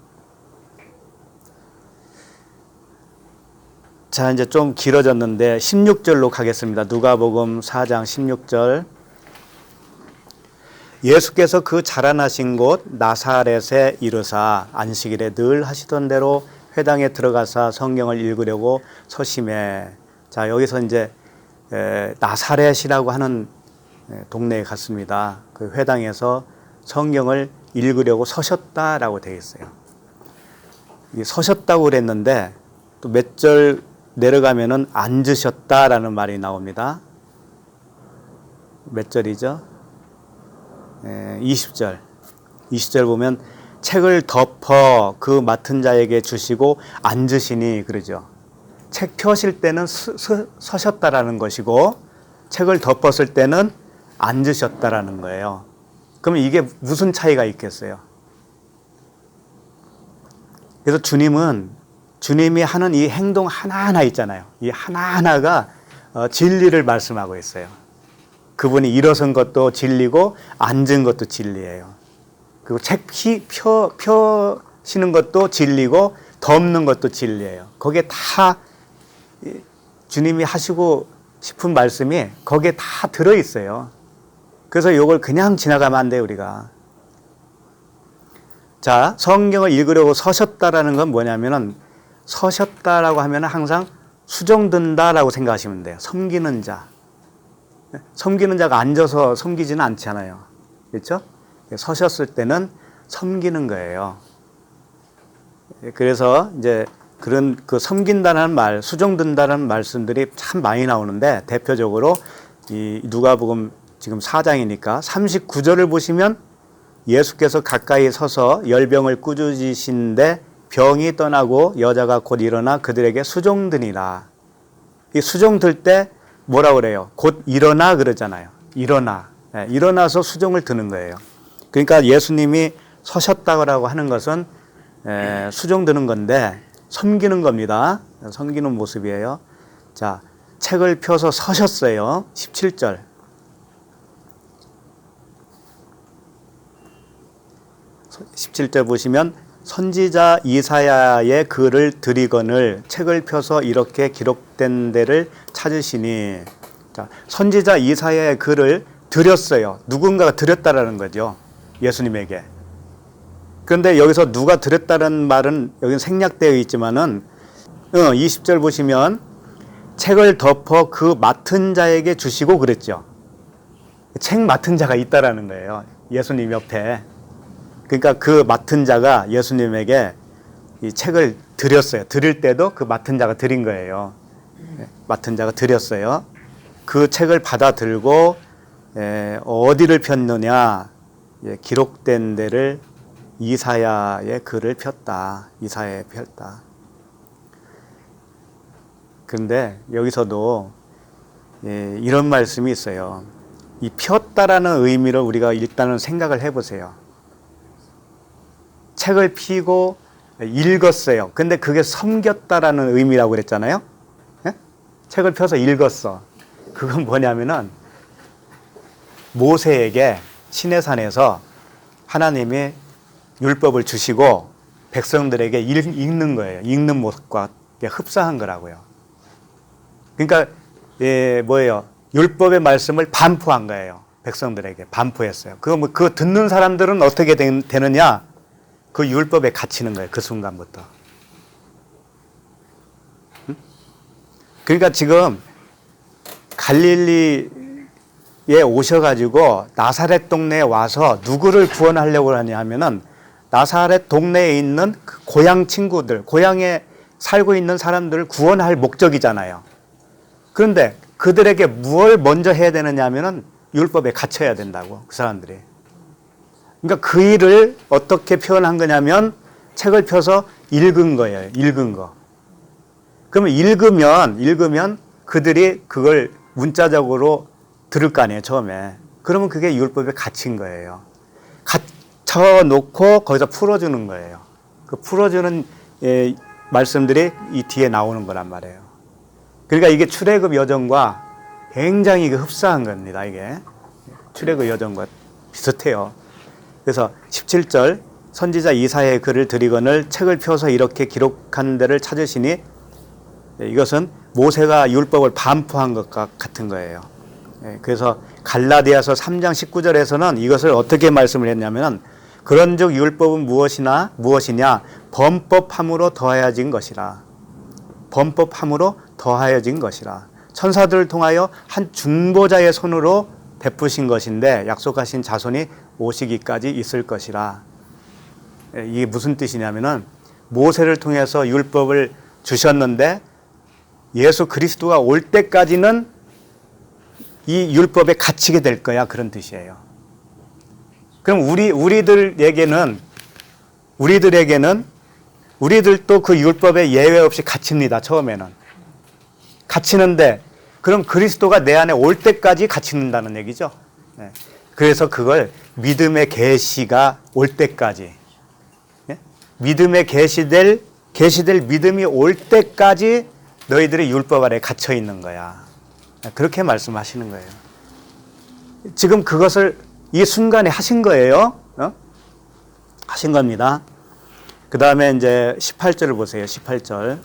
자, 이제 좀 길어졌는데 16절로 가겠습니다. 누가복음 4장 16절. 예수께서 그 자라나신 곳 나사렛에 이르사 안식일에 늘 하시던 대로 회당에 들어가사 성경을 읽으려고 서심해. 자, 여기서 이제 나사렛이라고 하는 동네에 갔습니다. 그 회당에서 성경을 읽으려고 서셨다라고 되어 있어요. 서셨다고 그랬는데 또 몇 절 내려가면은 앉으셨다라는 말이 나옵니다. 몇 절이죠? 20절. 20절 보면 책을 덮어 그 맡은 자에게 주시고 앉으시니 그러죠. 책 펴실 때는 서셨다라는 것이고 책을 덮었을 때는 앉으셨다라는 거예요. 그러면 이게 무슨 차이가 있겠어요? 그래서 주님이 하는 이 행동 하나하나 있잖아요. 이 하나하나가 진리를 말씀하고 있어요. 그분이 일어선 것도 진리고 앉은 것도 진리예요. 그리고 책 펴시는 것도 진리고 덮는 것도 진리예요. 거기에 다 주님이 하시고 싶은 말씀이 거기에 다 들어있어요. 그래서 이걸 그냥 지나가면 안 돼요, 우리가. 자, 성경을 읽으려고 서셨다라는 건 뭐냐면은 서셨다라고 하면 항상 수종든다라고 생각하시면 돼요. 섬기는 자. 섬기는 자가 앉아서 섬기지는 않잖아요. 그렇죠? 서셨을 때는 섬기는 거예요. 그래서 이제 그런 그 섬긴다는 말, 수종든다는 말씀들이 참 많이 나오는데 대표적으로 이 누가복음 지금 4장이니까 39절을 보시면 예수께서 가까이 서서 열병을 꾸짖으신데 병이 떠나고 여자가 곧 일어나 그들에게 수종드니라. 이 수종들 때 뭐라고 그래요? 곧 일어나 그러잖아요. 일어나. 네, 일어나서 수종을 드는 거예요. 그러니까 예수님이 서셨다고 하는 것은 수종드는 건데 섬기는 겁니다. 섬기는 모습이에요. 자, 책을 펴서 서셨어요. 17절. 17절 보시면 선지자 이사야의 글을 드리거늘 책을 펴서 이렇게 기록된 데를 찾으시니. 자, 선지자 이사야의 글을 드렸어요. 누군가가 드렸다라는 거죠. 예수님에게. 그런데 여기서 누가 드렸다는 말은 여기 생략되어 있지만은 20절 보시면 책을 덮어 그 맡은 자에게 주시고 그랬죠. 책 맡은 자가 있다라는 거예요. 예수님 옆에. 그러니까 그 맡은 자가 예수님에게 이 책을 드렸어요. 드릴 때도 그 맡은 자가 드린 거예요. 맡은 자가 드렸어요. 그 책을 받아 들고 어디를 폈느냐? 기록된 데를 이사야의 글을 폈다. 이사야에 폈다. 그런데 여기서도 이런 말씀이 있어요. 이 폈다라는 의미를 우리가 일단은 생각을 해보세요. 책을 피고 읽었어요. 근데 그게 섬겼다라는 의미라고 그랬잖아요. 예? 책을 펴서 읽었어. 그건 뭐냐면은 모세에게 시내산에서 하나님이 율법을 주시고 백성들에게 읽는 거예요. 읽는 모습과 흡사한 거라고요. 그러니까 뭐예요? 율법의 말씀을 반포한 거예요. 백성들에게 반포했어요. 그 듣는 사람들은 어떻게 되느냐? 그 율법에 갇히는 거예요. 그 순간부터. 응? 그러니까 지금 갈릴리에 오셔가지고 나사렛 동네에 와서 누구를 구원하려고 하냐면은 나사렛 동네에 있는 그 고향 친구들, 고향에 살고 있는 사람들을 구원할 목적이잖아요. 그런데 그들에게 무엇을 먼저 해야 되느냐 하면은 율법에 갇혀야 된다고, 그 사람들이. 그러니까 그 일을 어떻게 표현한 거냐면 책을 펴서 읽은 거예요. 읽은 거. 그러면 읽으면 그들이 그걸 문자적으로 들을 거 아니에요, 처음에. 그러면 그게 율법에 갇힌 거예요. 갇혀놓고 거기서 풀어주는 거예요. 그 풀어주는 말씀들이 이 뒤에 나오는 거란 말이에요. 그러니까 이게 출애굽 여정과 굉장히 흡사한 겁니다, 이게. 출애굽 여정과 비슷해요. 그래서 17절 선지자 이사야의 글을 드리거늘 책을 펴서 이렇게 기록한 데를 찾으시니 이것은 모세가 율법을 반포한 것과 같은 거예요. 그래서 갈라디아서 3장 19절에서는 이것을 어떻게 말씀을 했냐면 그런즉 율법은 무엇이냐 범법함으로 더하여진 것이라. 범법함으로 더하여진 것이라. 천사들을 통하여 한 중보자의 손으로 베푸신 것인데 약속하신 자손이 오시기까지 있을 것이라. 이게 무슨 뜻이냐면은 모세를 통해서 율법을 주셨는데 예수 그리스도가 올 때까지는 이 율법에 갇히게 될 거야, 그런 뜻이에요. 그럼 우리들도 그 율법에 예외 없이 갇힙니다. 처음에는 갇히는데 그럼 그리스도가 내 안에 올 때까지 갇힌다는 얘기죠. 네. 그래서 그걸 믿음의 계시가 올 때까지, 네? 믿음의 계시될 믿음이 올 때까지 너희들이 율법 아래 갇혀 있는 거야. 그렇게 말씀하시는 거예요. 지금 그것을 이 순간에 하신 거예요. 하신 겁니다. 그 다음에 이제 18절을 보세요. 18절.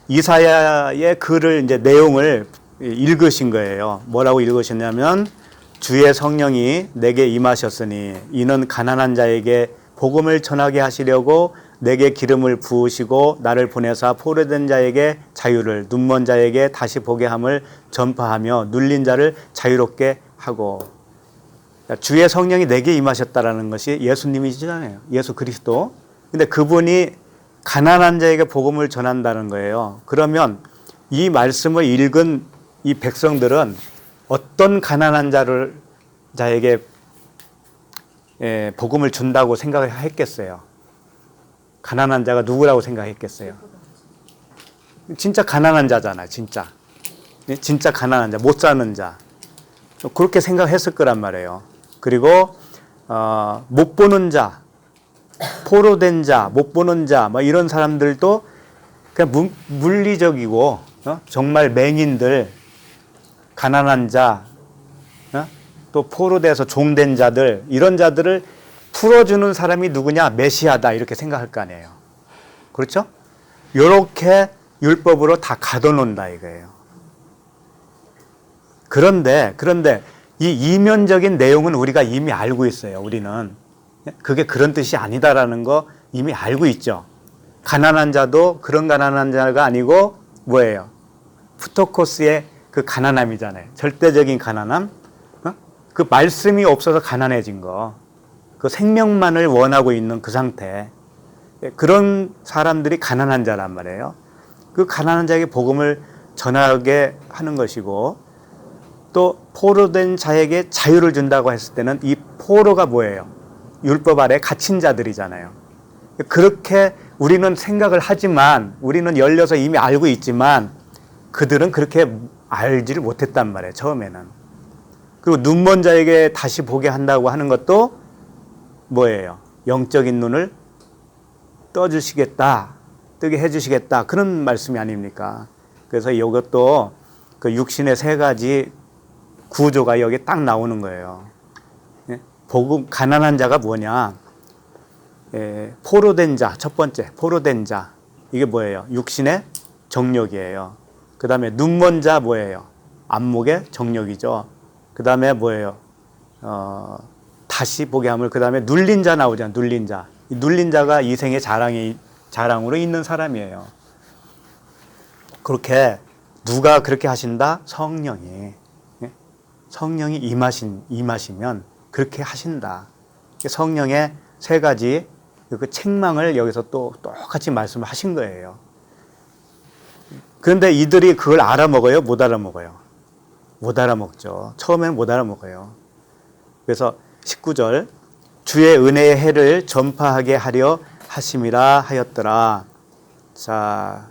이사야의 글을 이제 내용을 읽으신 거예요. 뭐라고 읽으셨냐면 주의 성령이 내게 임하셨으니 이는 가난한 자에게 복음을 전하게 하시려고 내게 기름을 부으시고 나를 보내사 포로된 자에게 자유를 눈먼 자에게 다시 보게 함을 전파하며 눌린 자를 자유롭게 하고. 주의 성령이 내게 임하셨다라는 것이 예수님이시잖아요. 예수 그리스도. 근데 그분이 가난한 자에게 복음을 전한다는 거예요. 그러면 이 말씀을 읽은 이 백성들은 어떤 가난한 자에게 복음을 준다고 생각을 했겠어요? 가난한 자가 누구라고 생각했겠어요? 진짜 가난한 자잖아요. 진짜. 진짜 가난한 자, 못 사는 자. 그렇게 생각했을 거란 말이에요. 그리고 못 보는 자, 포로된 자, 못 보는 자, 뭐 이런 사람들도 그냥 물리적이고 정말 맹인들, 가난한 자, 또 포로돼서 종된 자들, 이런 자들을 풀어주는 사람이 누구냐? 메시아다 이렇게 생각할 거 아니에요. 그렇죠? 이렇게 율법으로 다 가둬놓는다 이거예요. 그런데 이 이면적인 내용은 우리가 이미 알고 있어요. 우리는 그게 그런 뜻이 아니다라는 거 이미 알고 있죠. 가난한 자도 그런 가난한 자가 아니고 뭐예요? 푸토코스의 그 가난함이잖아요. 절대적인 가난함. 그 말씀이 없어서 가난해진 거. 그 생명만을 원하고 있는 그 상태. 그런 사람들이 가난한 자란 말이에요. 그 가난한 자에게 복음을 전하게 하는 것이고, 또 포로된 자에게 자유를 준다고 했을 때는 이 포로가 뭐예요? 율법 아래 갇힌 자들이잖아요. 그렇게 우리는 생각을 하지만, 우리는 열려서 이미 알고 있지만 그들은 그렇게 알지를 못했단 말이에요. 처음에는. 그리고 눈먼 자에게 다시 보게 한다고 하는 것도 뭐예요? 영적인 눈을 떠주시겠다, 뜨게 해주시겠다, 그런 말씀이 아닙니까? 그래서 이것도 그 육신의 세 가지 구조가 여기 딱 나오는 거예요. 복음, 가난한 자가 뭐냐? 포로된 자, 첫 번째, 포로된 자. 이게 뭐예요? 육신의 정욕이에요. 그 다음에 눈먼 자 뭐예요? 안목의 정욕이죠. 그 다음에 뭐예요? 다시 보게 함을, 그 다음에 눌린 자 나오잖아요. 눌린 자. 이 눌린 자가 이생의 자랑으로 있는 사람이에요. 그렇게 누가 그렇게 하신다? 성령이. 성령이 임하시면 그렇게 하신다. 성령의 세 가지 그 책망을 여기서 또 똑같이 말씀을 하신 거예요. 그런데 이들이 그걸 알아먹어요? 못 알아먹어요? 못 알아먹죠. 처음에는 못 알아먹어요. 그래서 19절, 주의 은혜의 해를 전파하게 하려 하심이라 하였더라. 자,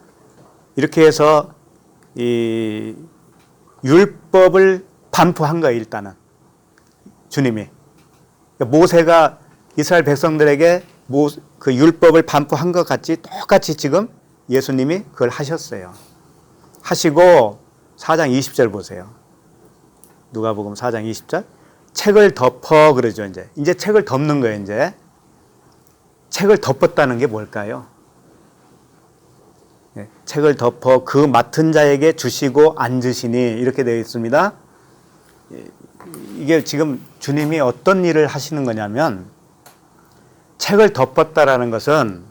이렇게 해서 이 율법을 반포한 거예요. 일단은 주님이, 모세가 이스라엘 백성들에게 그 율법을 반포한 것 같이 똑같이 지금 예수님이 그걸 하셨어요. 하시고 4장 20절 보세요. 누가복음 4장 20절. 책을 덮어 그러죠. 이제 책을 덮는 거예요. 이제 책을 덮었다는 게 뭘까요? 책을 덮어 그 맡은 자에게 주시고 앉으시니, 이렇게 되어 있습니다. 이게 지금 주님이 어떤 일을 하시는 거냐면, 책을 덮었다라는 것은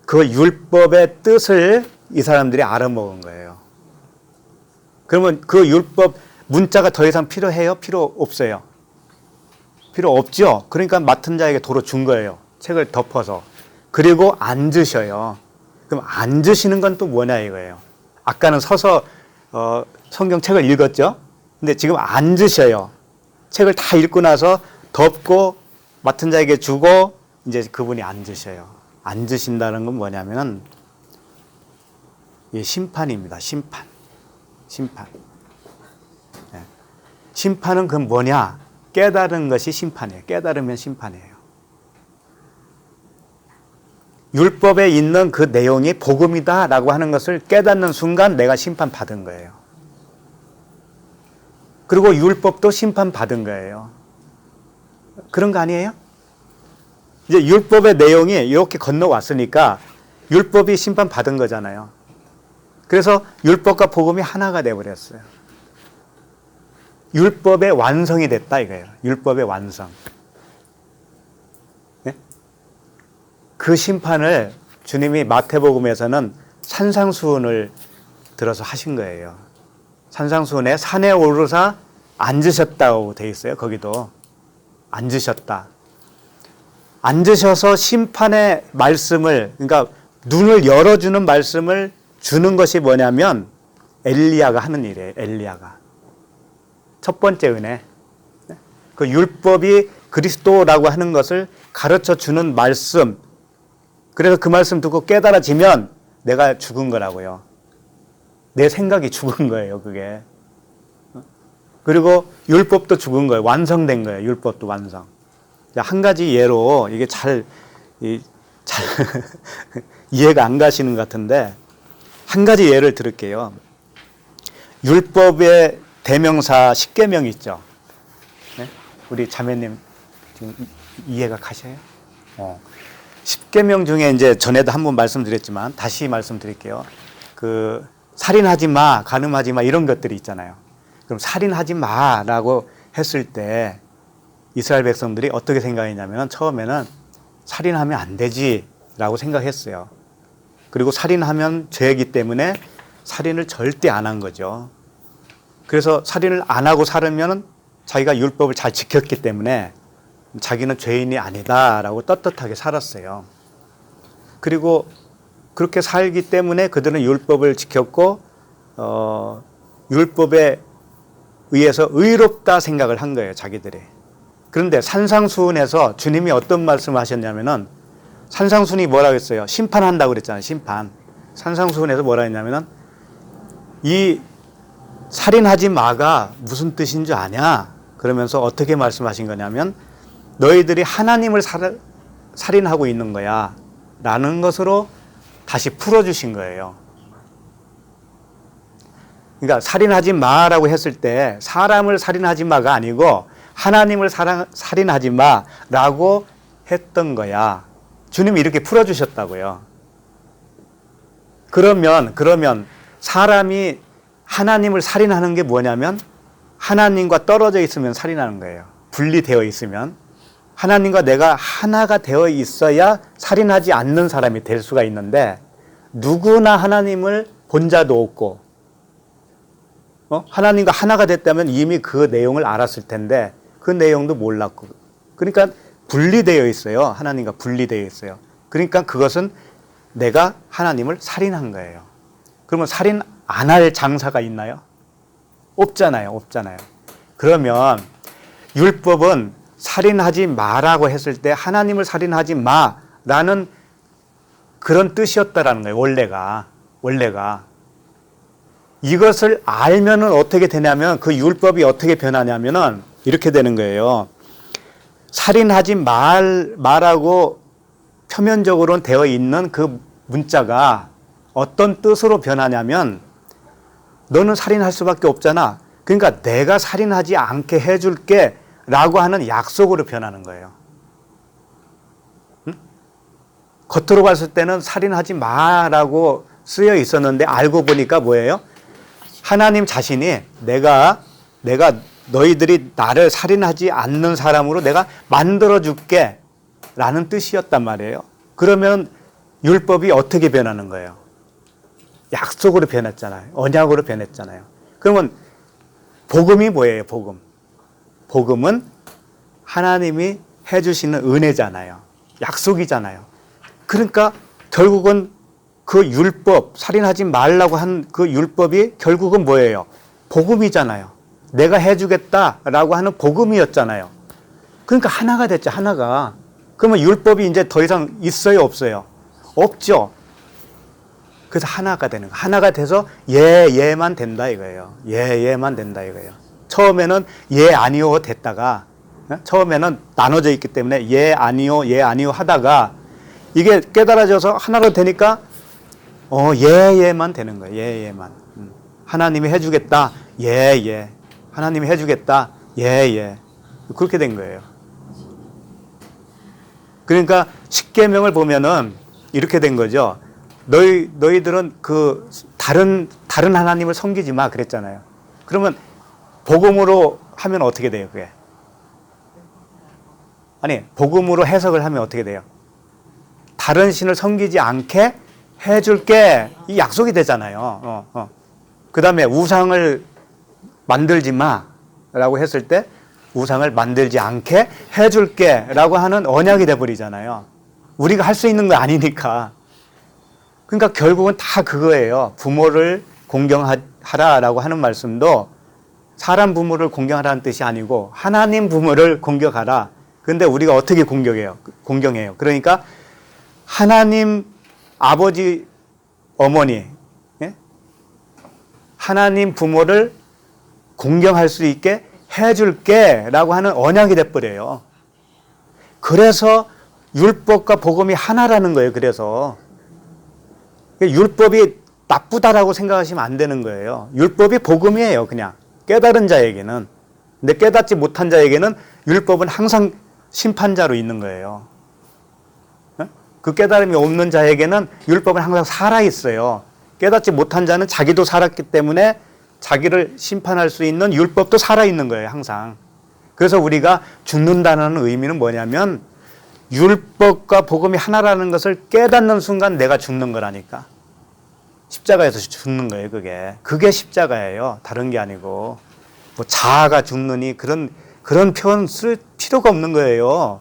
그 율법의 뜻을 이 사람들이 알아먹은 거예요. 그러면 그 율법 문자가 더 이상 필요해요? 필요 없어요? 필요 없죠? 그러니까 맡은 자에게 도로 준 거예요. 책을 덮어서. 그리고 앉으셔요. 그럼 앉으시는 건 또 뭐냐 이거예요. 아까는 서서 성경책을 읽었죠? 근데 지금 앉으셔요. 책을 다 읽고 나서 덮고 맡은 자에게 주고 이제 그분이 앉으셔요. 앉으신다는 건 뭐냐면 심판입니다. 심판. 심판은 그건 뭐냐? 깨달은 것이 심판이에요. 깨달으면 심판이에요. 율법에 있는 그 내용이 복음이다라고 하는 것을 깨닫는 순간 내가 심판받은 거예요. 그리고 율법도 심판받은 거예요. 그런 거 아니에요? 이제 율법의 내용이 이렇게 건너왔으니까 율법이 심판받은 거잖아요. 그래서 율법과 복음이 하나가 되어버렸어요. 율법의 완성이 됐다 이거예요. 율법의 완성. 네? 그 심판을 주님이 마태복음에서는 산상수훈을 들어서 하신 거예요. 산상수훈에 산에 오르사 앉으셨다고 돼 있어요. 거기도 앉으셨다. 앉으셔서 심판의 말씀을, 그러니까 눈을 열어주는 말씀을 주는 것이 뭐냐면 엘리야가 하는 일이에요. 엘리야가. 첫 번째 은혜. 그 율법이 그리스도라고 하는 것을 가르쳐 주는 말씀. 그래서 그 말씀 듣고 깨달아지면 내가 죽은 거라고요. 내 생각이 죽은 거예요, 그게. 그리고 율법도 죽은 거예요. 완성된 거예요. 율법도 완성. 한 가지 예로 이게 잘 이해가 안 가시는 것 같은데 한 가지 예를 들을게요. 율법의 대명사 10계명 있죠. 네? 우리 자매님 지금 이해가 가셔요? 10계명 중에 이제 전에도 한번 말씀드렸지만 다시 말씀드릴게요. 그 살인하지 마, 간음하지 마 이런 것들이 있잖아요. 그럼 살인하지 마라고 했을 때 이스라엘 백성들이 어떻게 생각했냐면 처음에는 살인하면 안 되지라고 생각했어요. 그리고 살인하면 죄이기 때문에 살인을 절대 안 한 거죠. 그래서 살인을 안 하고 살으면 자기가 율법을 잘 지켰기 때문에 자기는 죄인이 아니다라고 떳떳하게 살았어요. 그리고 그렇게 살기 때문에 그들은 율법을 지켰고 율법에 의해서 의롭다 생각을 한 거예요, 자기들이. 그런데 산상수훈에서 주님이 어떤 말씀을 하셨냐면은 산상수훈이 뭐라고 했어요? 심판한다고 그랬잖아요, 심판. 산상수훈에서 뭐라 했냐면은 이 살인하지 마가 무슨 뜻인 줄 아냐? 그러면서 어떻게 말씀하신 거냐면 너희들이 하나님을 살인하고 있는 거야 라는 것으로 다시 풀어주신 거예요. 그러니까 살인하지 마라고 했을 때 사람을 살인하지 마가 아니고 하나님을 살인하지 마라고 했던 거야. 주님이 이렇게 풀어주셨다고요. 그러면 사람이 하나님을 살인하는 게 뭐냐면 하나님과 떨어져 있으면 살인하는 거예요. 분리되어 있으면. 하나님과 내가 하나가 되어 있어야 살인하지 않는 사람이 될 수가 있는데 누구나 하나님을 본 자도 없고 하나님과 하나가 됐다면 이미 그 내용을 알았을 텐데 그 내용도 몰랐고 그러니까 분리되어 있어요. 하나님과 분리되어 있어요. 그러니까 그것은 내가 하나님을 살인한 거예요. 그러면 살인 안 할 장사가 있나요? 없잖아요. 그러면 율법은 살인하지 마라고 했을 때 하나님을 살인하지 마라는 그런 뜻이었다라는 거예요. 원래가. 이것을 알면은 어떻게 되냐면 그 율법이 어떻게 변하냐면은 이렇게 되는 거예요. 살인하지 말라고 표면적으로는 되어 있는 그 문자가 어떤 뜻으로 변하냐면 너는 살인할 수밖에 없잖아. 그러니까 내가 살인하지 않게 해줄게 라고 하는 약속으로 변하는 거예요. 응? 겉으로 봤을 때는 살인하지 마라고 쓰여 있었는데 알고 보니까 뭐예요? 하나님 자신이 내가 너희들이 나를 살인하지 않는 사람으로 내가 만들어줄게 라는 뜻이었단 말이에요. 그러면 율법이 어떻게 변하는 거예요? 약속으로 변했잖아요. 언약으로 변했잖아요. 그러면 복음이 뭐예요? 복음은 하나님이 해주시는 은혜잖아요. 약속이잖아요. 그러니까 결국은 그 율법, 살인하지 말라고 한 그 율법이 결국은 뭐예요? 복음이잖아요. 내가 해주겠다라고 하는 복음이었잖아요. 그러니까 하나가 됐죠, 하나가. 그러면 율법이 이제 더 이상 있어요, 없어요? 없죠. 그래서 하나가 되는 거예요. 하나가 돼서 얘만 된다 이거예요. 얘만 된다 이거예요. 처음에는 아니요 됐다가 처음에는 나눠져 있기 때문에 아니요 하다가 이게 깨달아져서 하나로 되니까 예만 되는 거예요. 예만. 하나님이 해주겠다. 예. 하나님이 해주겠다. 예. 그렇게 된 거예요. 그러니까 십계명을 보면은 이렇게 된 거죠. 너희들은 그 다른 하나님을 섬기지 마 그랬잖아요. 그러면 복음으로 하면 어떻게 돼요, 그게? 아니, 복음으로 해석을 하면 어떻게 돼요? 다른 신을 섬기지 않게 해줄게. 이 약속이 되잖아요. 그 다음에 우상을 만들지 마 라고 했을 때 우상을 만들지 않게 해줄게 라고 하는 언약이 돼버리잖아요. 우리가 할 수 있는 거 아니니까. 그러니까 결국은 다 그거예요. 부모를 공경하라라고 하는 말씀도 사람 부모를 공경하라는 뜻이 아니고 하나님 부모를 공경하라. 그런데 우리가 어떻게 공경해요? 그러니까 하나님 아버지, 어머니, 예? 하나님 부모를 공경할 수 있게 해줄게 라고 하는 언약이 돼버려요. 그래서 율법과 복음이 하나라는 거예요. 그래서 율법이 나쁘다라고 생각하시면 안 되는 거예요. 율법이 복음이에요. 그냥 깨달은 자에게는. 근데 깨닫지 못한 자에게는 율법은 항상 심판자로 있는 거예요. 그 깨달음이 없는 자에게는 율법은 항상 살아있어요. 깨닫지 못한 자는 자기도 살았기 때문에 자기를 심판할 수 있는 율법도 살아있는 거예요. 항상. 그래서 우리가 죽는다는 의미는 뭐냐면 율법과 복음이 하나라는 것을 깨닫는 순간 내가 죽는 거라니까. 십자가에서 죽는 거예요. 그게 십자가예요. 다른 게 아니고 뭐 자아가 죽느니 그런 표현 쓸 필요가 없는 거예요.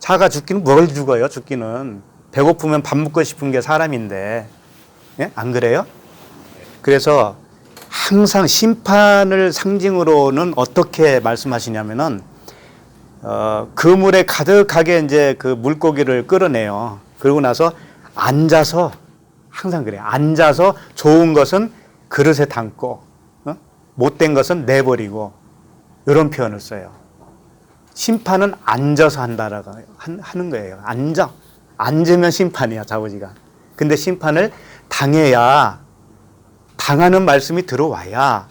자아가 죽기는 뭘 죽어요? 죽기는 배고프면 밥 먹고 싶은 게 사람인데, 예? 안 그래요? 그래서 항상 심판을 상징으로는 어떻게 말씀하시냐면은 그물에 가득하게 이제 그 물고기를 끌어내요. 그러고 나서 앉아서 항상 그래요. 앉아서 좋은 것은 그릇에 담고 못된 것은 내버리고 이런 표현을 써요. 심판은 앉아서 한다라고 하는 거예요. 앉으면 심판이야, 아버지가. 근데 심판을 당해야, 당하는 말씀이 들어와야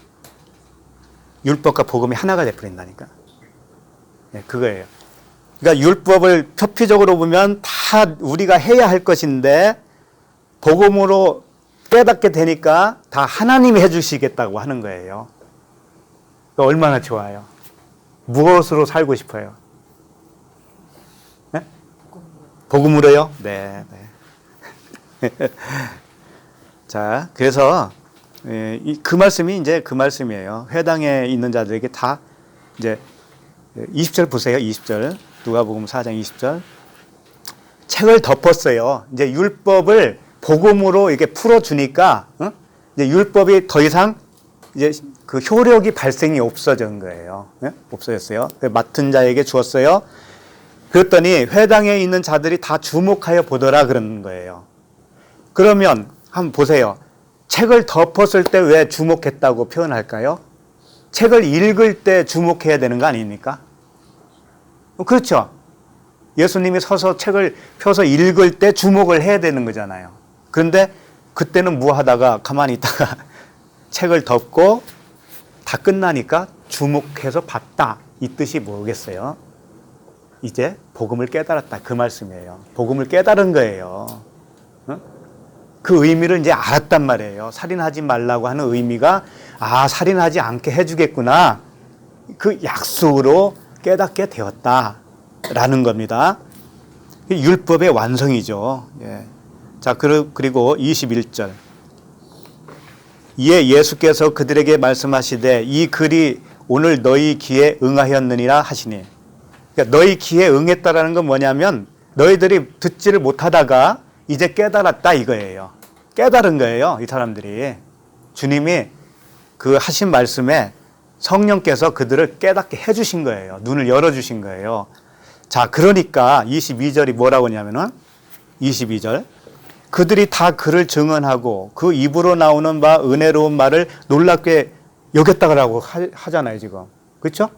율법과 복음이 하나가 되어버린다니까. 네, 그거예요. 그러니까 율법을 표피적으로 보면 다 우리가 해야 할 것인데 복음으로 깨닫게 되니까 다 하나님이 해주시겠다고 하는 거예요. 그러니까 얼마나 좋아요. 무엇으로 살고 싶어요? 네? 복음으로요? 네. 자, 그래서 그 말씀이 이제 그 말씀이에요. 회당에 있는 자들에게 다 이제 20절 보세요. 20절. 누가복음 4장 20절. 책을 덮었어요. 이제 율법을 복음으로 이렇게 풀어주니까 이제 율법이 더 이상 이제 그 효력이 발생이 없어진 거예요. 네? 없어졌어요. 맡은 자에게 주었어요. 그랬더니 회당에 있는 자들이 다 주목하여 보더라 그러는 거예요. 그러면 한번 보세요. 책을 덮었을 때 왜 주목했다고 표현할까요? 책을 읽을 때 주목해야 되는 거 아닙니까? 그렇죠. 예수님이 서서 책을 펴서 읽을 때 주목을 해야 되는 거잖아요. 그런데 그때는 뭐 하다가 가만히 있다가 책을 덮고 다 끝나니까 주목해서 봤다. 이 뜻이 뭐겠어요? 이제 복음을 깨달았다. 그 말씀이에요. 복음을 깨달은 거예요. 그 의미를 이제 알았단 말이에요. 살인하지 말라고 하는 의미가 살인하지 않게 해주겠구나. 그 약속으로 깨닫게 되었다라는 겁니다. 율법의 완성이죠. 예. 자, 그리고 21절. 이에 예수께서 그들에게 말씀하시되 이 글이 오늘 너희 귀에 응하였느니라 하시니. 그러니까 너희 귀에 응했다라는 건 뭐냐면 너희들이 듣지를 못하다가 이제 깨달았다 이거예요. 깨달은 거예요. 이 사람들이. 주님이 그 하신 말씀에 성령께서 그들을 깨닫게 해주신 거예요. 눈을 열어주신 거예요. 자, 그러니까 22절이 뭐라고 하냐면은 22절. 그들이 다 그를 증언하고 그 입으로 나오는 바 은혜로운 말을 놀랍게 여겼다고 하잖아요, 지금. 그렇죠?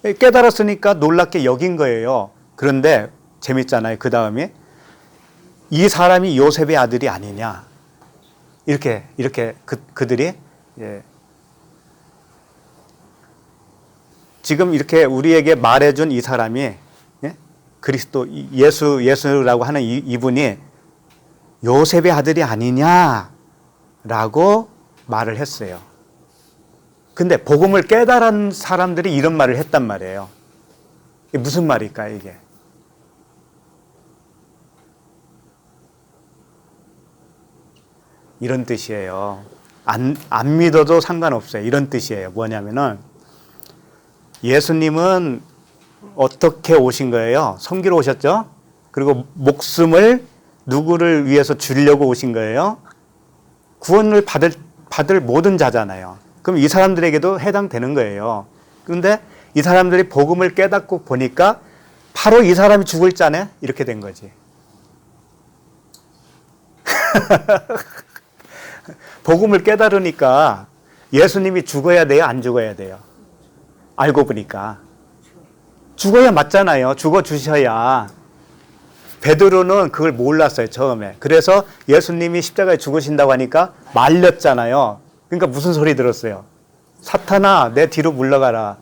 깨달았으니까 놀랍게 여긴 거예요. 그런데 재밌잖아요. 그 다음에 이 사람이 요셉의 아들이 아니냐. 이렇게 그들이 지금 이렇게 우리에게 말해준 이 사람이 그리스도 예수라고 하는 이분이 요셉의 아들이 아니냐라고 말을 했어요. 근데 복음을 깨달은 사람들이 이런 말을 했단 말이에요. 이게 무슨 말일까요, 이게? 이런 뜻이에요. 안 믿어도 상관없어요. 이런 뜻이에요. 뭐냐면은 예수님은 어떻게 오신 거예요? 섬기러 오셨죠? 그리고 목숨을 누구를 위해서 주려고 오신 거예요? 구원을 받을 모든 자잖아요. 그럼 이 사람들에게도 해당되는 거예요. 그런데 이 사람들이 복음을 깨닫고 보니까 바로 이 사람이 죽을 자네? 이렇게 된 거지. 복음을 깨달으니까 예수님이 죽어야 돼요? 안 죽어야 돼요? 알고 보니까. 죽어야 맞잖아요. 죽어 주셔야. 베드로는 그걸 몰랐어요, 처음에. 그래서 예수님이 십자가에 죽으신다고 하니까 말렸잖아요. 그러니까 무슨 소리 들었어요? 사탄아, 내 뒤로 물러가라.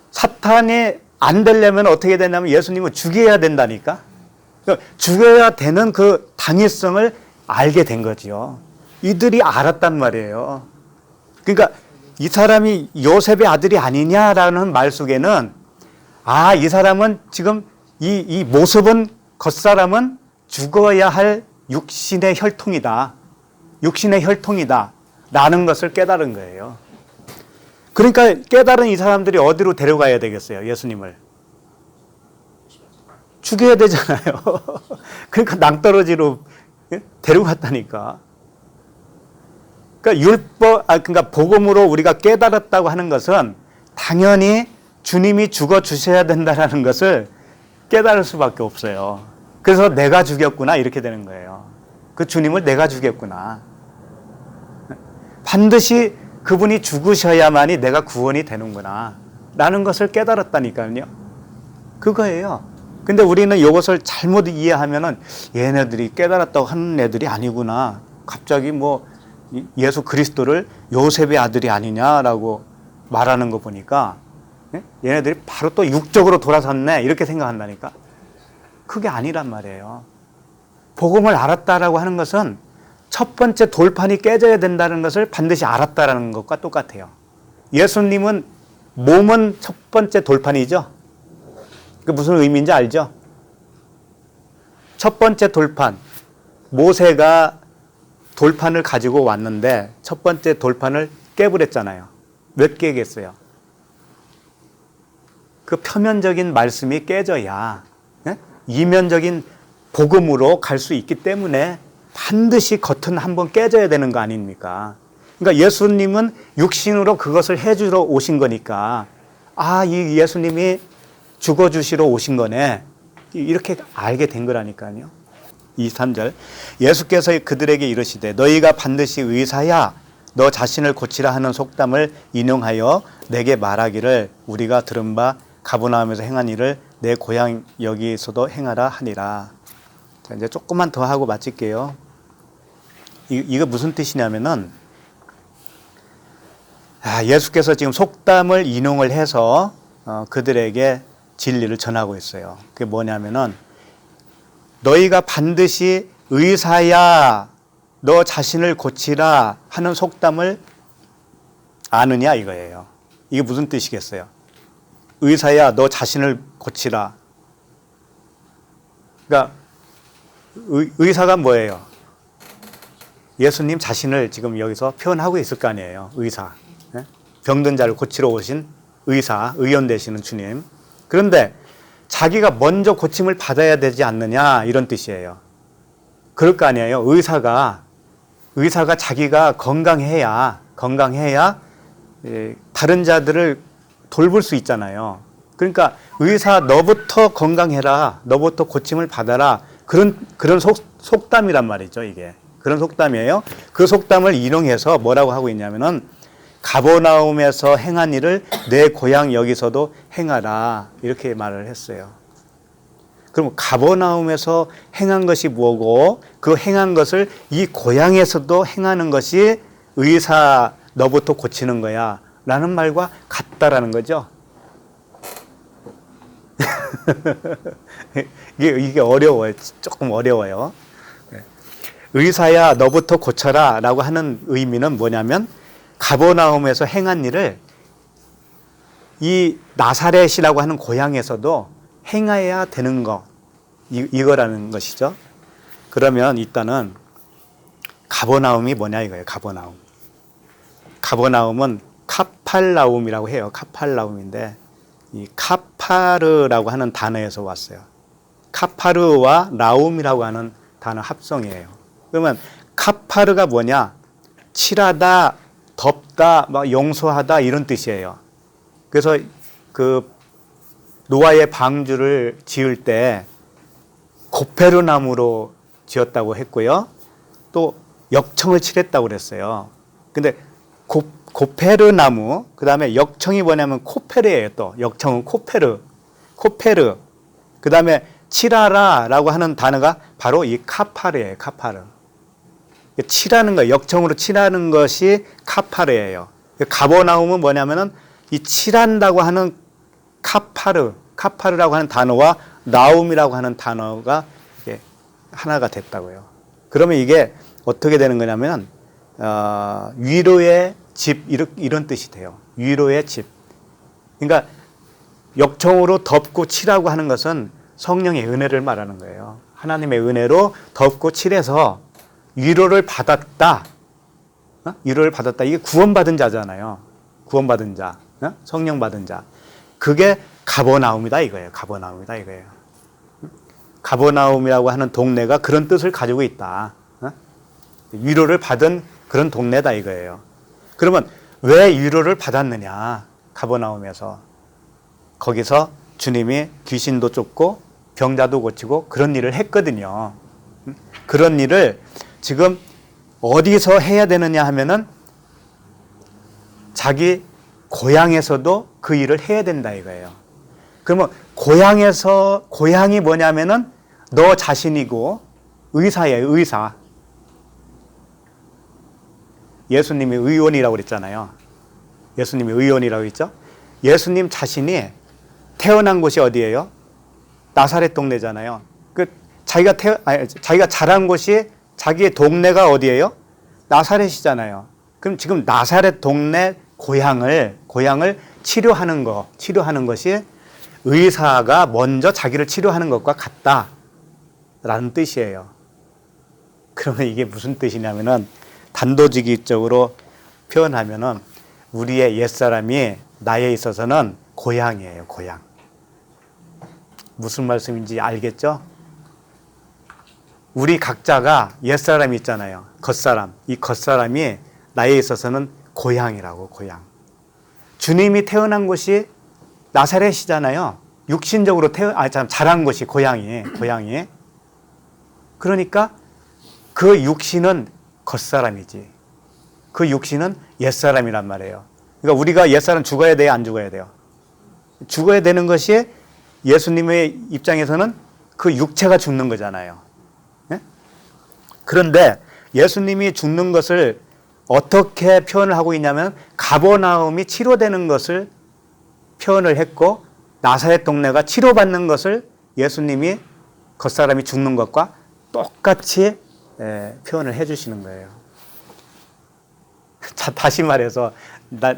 사탄이 안 되려면 어떻게 되냐면 예수님을 죽여야 된다니까. 그러니까 죽여야 되는 그 당위성을 알게 된 거죠. 이들이 알았단 말이에요. 그러니까 이 사람이 요셉의 아들이 아니냐라는 말 속에는 아, 이 사람은 지금 이 모습은 겉사람은 죽어야 할 육신의 혈통이다. 육신의 혈통이다. 라는 것을 깨달은 거예요. 그러니까 깨달은 이 사람들이 어디로 데려가야 되겠어요, 예수님을? 죽여야 되잖아요. 그러니까 낭떠러지로 데려갔다니까. 그러니까 그러니까 복음으로 우리가 깨달았다고 하는 것은 당연히 주님이 죽어 주셔야 된다라는 것을 깨달을 수밖에 없어요. 그래서 내가 죽였구나 이렇게 되는 거예요. 그 주님을 내가 죽였구나. 반드시 그분이 죽으셔야만이 내가 구원이 되는구나 라는 것을 깨달았다니까요. 그거예요. 근데 우리는 이것을 잘못 이해하면은 얘네들이 깨달았다고 하는 애들이 아니구나. 갑자기 뭐 예수 그리스도를 요셉의 아들이 아니냐라고 말하는 거 보니까 얘네들이 바로 또 육적으로 돌아섰네 이렇게 생각한다니까. 그게 아니란 말이에요. 복음을 알았다라고 하는 것은 첫 번째 돌판이 깨져야 된다는 것을 반드시 알았다라는 것과 똑같아요. 예수님은 몸은 첫 번째 돌판이죠. 그 무슨 의미인지 알죠? 첫 번째 돌판, 모세가 돌판을 가지고 왔는데 첫 번째 돌판을 깨버렸잖아요. 몇 개겠어요? 그 표면적인 말씀이 깨져야 이면적인 복음으로 갈 수 있기 때문에 반드시 겉은 한번 깨져야 되는 거 아닙니까? 그러니까 예수님은 육신으로 그것을 해주러 오신 거니까 아, 이 예수님이 죽어주시러 오신 거네. 이렇게 알게 된 거라니까요. 23절 예수께서 그들에게 이르시되 너희가 반드시 의사야 너 자신을 고치라 하는 속담을 인용하여 내게 말하기를 우리가 들은 바 가버나움에서 행한 일을 내 고향 여기서도 행하라 하니라. 자, 이제 조금만 더 하고 마칠게요. 이거 무슨 뜻이냐면은 예수께서 지금 속담을 인용을 해서 그들에게 진리를 전하고 있어요. 그게 뭐냐면은 너희가 반드시 의사야 너 자신을 고치라 하는 속담을 아느냐 이거예요. 이게 무슨 뜻이겠어요? 의사야 너 자신을 고치라. 그러니까 의사가 뭐예요? 예수님 자신을 지금 여기서 표현하고 있을 거 아니에요. 의사. 병든 자를 고치러 오신 의사, 의원 되시는 주님. 그런데 자기가 먼저 고침을 받아야 되지 않느냐 이런 뜻이에요. 그럴 거 아니에요. 의사가 자기가 건강해야 다른 자들을 돌볼 수 있잖아요. 그러니까 의사 너부터 건강해라. 너부터 고침을 받아라. 그런 속담이란 말이죠, 이게. 그런 속담이에요. 그 속담을 인용해서 뭐라고 하고 있냐면은 가버나움에서 행한 일을 내 고향 여기서도 행하라. 이렇게 말을 했어요. 그럼 가버나움에서 행한 것이 뭐고 그 행한 것을 이 고향에서도 행하는 것이 의사 너부터 고치는 거야 라는 말과 같다라는 거죠. 이게 어려워요. 조금 어려워요. 의사야 너부터 고쳐라 라고 하는 의미는 뭐냐면 가버나움에서 행한 일을 이 나사렛이라고 하는 고향에서도 행해야 되는 거 이거라는 것이죠. 그러면 일단은 가버나움이 뭐냐 이거예요. 가버나움. 가버나움은 카팔나움이라고 해요. 카팔나움인데 이 카파르라고 하는 단어에서 왔어요. 카파르와 나움이라고 하는 단어 합성이에요. 그러면 카파르가 뭐냐? 칠하다, 덮다, 막 용서하다 이런 뜻이에요. 그래서 그 노아의 방주를 지을 때 고페르 나무로 지었다고 했고요. 또 역청을 칠했다고 그랬어요. 근데 고페르 나무, 그 다음에 역청이 뭐냐면 코페르예요. 또 역청은 코페르. 그 다음에 칠하라라고 하는 단어가 바로 이 카파르예요. 카파르. 칠하는 거, 역청으로 칠하는 것이 카파르예요. 가버나움은 뭐냐면은 이 칠한다고 하는 카파르라고 하는 단어와 나움이라고 하는 단어가 하나가 됐다고요. 그러면 이게 어떻게 되는 거냐면 위로의 집 이런 뜻이 돼요. 위로의 집. 그러니까 역청으로 덮고 칠하고 하는 것은 성령의 은혜를 말하는 거예요. 하나님의 은혜로 덮고 칠해서 위로를 받았다. 위로를 받았다. 이게 구원받은 자잖아요. 구원받은 자. 성령 받은 자. 그게 가버나움이다 이거예요. 가버나움이다 이거예요. 가버나움이라고 하는 동네가 그런 뜻을 가지고 있다. 위로를 받은 그런 동네다 이거예요. 그러면 왜 위로를 받았느냐? 가버나움에서. 거기서 주님이 귀신도 쫓고 병자도 고치고 그런 일을 했거든요. 그런 일을 지금 어디서 해야 되느냐 하면은 자기 고향에서도 그 일을 해야 된다 이거예요. 그러면 고향이 뭐냐면은 너 자신이고 의사예요, 의사. 예수님이 의원이라고 그랬잖아요. 예수님이 의원이라고 했죠. 예수님 자신이 태어난 곳이 어디예요? 나사렛 동네잖아요. 자기가 자란 곳이 자기의 동네가 어디예요? 나사렛이잖아요. 그럼 지금 나사렛 동네 고향을 치료하는 것이 의사가 먼저 자기를 치료하는 것과 같다라는 뜻이에요. 그러면 이게 무슨 뜻이냐면은 단도직입적으로 표현하면은 우리의 옛사람이 나에 있어서는 고향이에요, 고향. 무슨 말씀인지 알겠죠? 우리 각자가 옛사람이 있잖아요. 겉사람. 이 겉사람이 나에 있어서는 고향이라고, 고향. 주님이 태어난 곳이 나사렛이잖아요. 육신적으로 자란 곳이 고향이. 그러니까 그 육신은 겉사람이지. 그 육신은 옛사람이란 말이에요. 그러니까 우리가 옛사람 죽어야 돼요, 안 죽어야 돼요? 죽어야 되는 것이 예수님의 입장에서는 그 육체가 죽는 거잖아요. 네? 그런데 예수님이 죽는 것을 어떻게 표현을 하고 있냐면 가버나움이 치료되는 것을 표현을 했고 나사렛 동네가 치료받는 것을 예수님이 겉사람이 죽는 것과 똑같이 표현을 해주시는 거예요. 자, 다시 말해서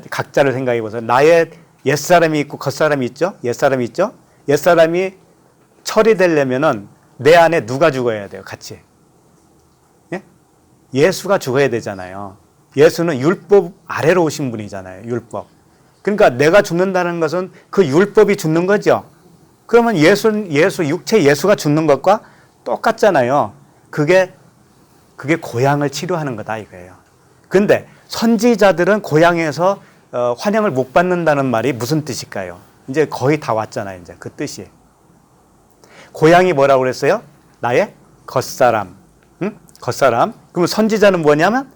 각자를 생각해 보세요. 나의 옛사람이 있고 겉사람이 있죠? 옛사람이 있죠? 옛사람이 처리되려면은 내 안에 누가 죽어야 돼요? 같이. 예? 예수가 죽어야 되잖아요. 예수는 율법 아래로 오신 분이잖아요. 율법. 그러니까 내가 죽는다는 것은 그 율법이 죽는 거죠. 그러면 육체 예수가 죽는 것과 똑같잖아요. 그게 고향을 치료하는 거다 이거예요. 근데 선지자들은 고향에서 환영을 못 받는다는 말이 무슨 뜻일까요? 이제 거의 다 왔잖아요. 이제 그 뜻이. 고향이 뭐라고 그랬어요? 나의 겉사람. 응? 겉사람. 그러면 선지자는 뭐냐면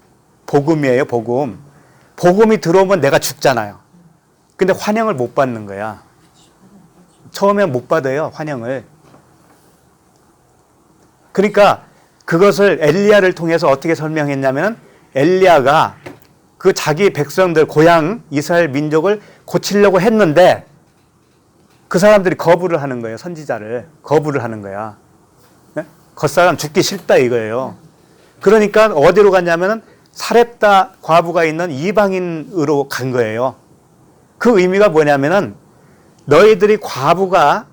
복음이에요. 복음. 복음이 들어오면 내가 죽잖아요. 근데 환영을 못 받는 거야. 처음에 못 받아요. 환영을. 그러니까 그것을 엘리야를 통해서 어떻게 설명했냐면 엘리야가 그 자기 백성들 고향 이스라엘 민족을 고치려고 했는데 그 사람들이 거부를 하는 거예요. 선지자를 거부를 하는 거야. 네? 겉사람 죽기 싫다 이거예요. 그러니까 어디로 갔냐면은 사렙다 과부가 있는 이방인으로 간 거예요. 그 의미가 뭐냐면은 너희들이 과부가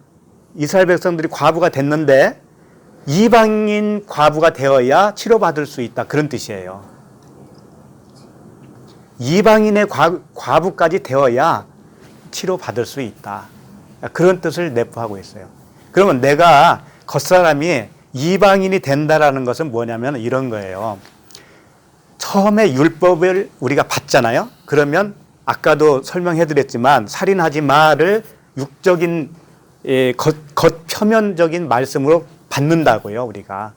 이스라엘 백성들이 과부가 됐는데 이방인 과부가 되어야 치료받을 수 있다. 그런 뜻이에요. 이방인의 과부까지 되어야 치료받을 수 있다. 그런 뜻을 내포하고 있어요. 그러면 내가 겉사람이 이방인이 된다라는 것은 뭐냐면 이런 거예요. 처음에 율법을 우리가 받잖아요. 그러면 아까도 설명해 드렸지만 살인하지 마를 육적인 겉표면적인 말씀으로 받는다고요, 우리가.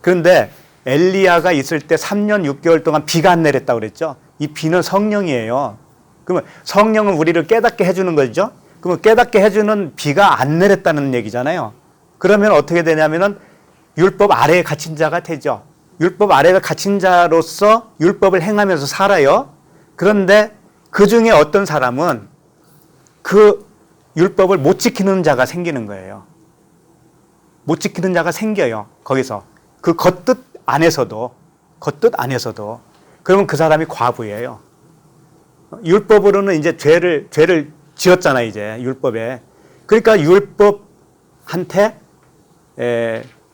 그런데 엘리야가 있을 때 3년 6개월 동안 비가 안 내렸다고 그랬죠. 이 비는 성령이에요. 그러면 성령은 우리를 깨닫게 해주는 거죠. 그러면 깨닫게 해주는 비가 안 내렸다는 얘기잖아요. 그러면 어떻게 되냐면은 율법 아래에 갇힌 자가 되죠. 율법 아래에 갇힌 자로서 율법을 행하면서 살아요. 그런데 그 중에 어떤 사람은 그 율법을 못 지키는 자가 생기는 거예요. 못 지키는 자가 생겨요. 거기서. 그 겉뜻 안에서도. 그러면 그 사람이 과부예요. 율법으로는 이제 죄를 지었잖아요, 이제 율법에. 그러니까 율법한테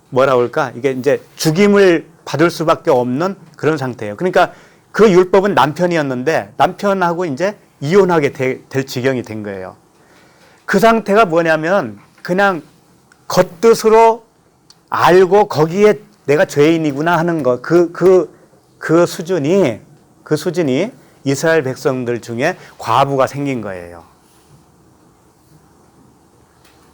뭐라 그럴까? 이게 이제 죽임을 받을 수밖에 없는 그런 상태예요. 그러니까 그 율법은 남편이었는데 남편하고 이제 이혼하게 될 지경이 된 거예요. 그 상태가 뭐냐면 그냥 겉뜻으로 알고 거기에 내가 죄인이구나 하는 거, 그 수준이 이스라엘 백성들 중에 과부가 생긴 거예요.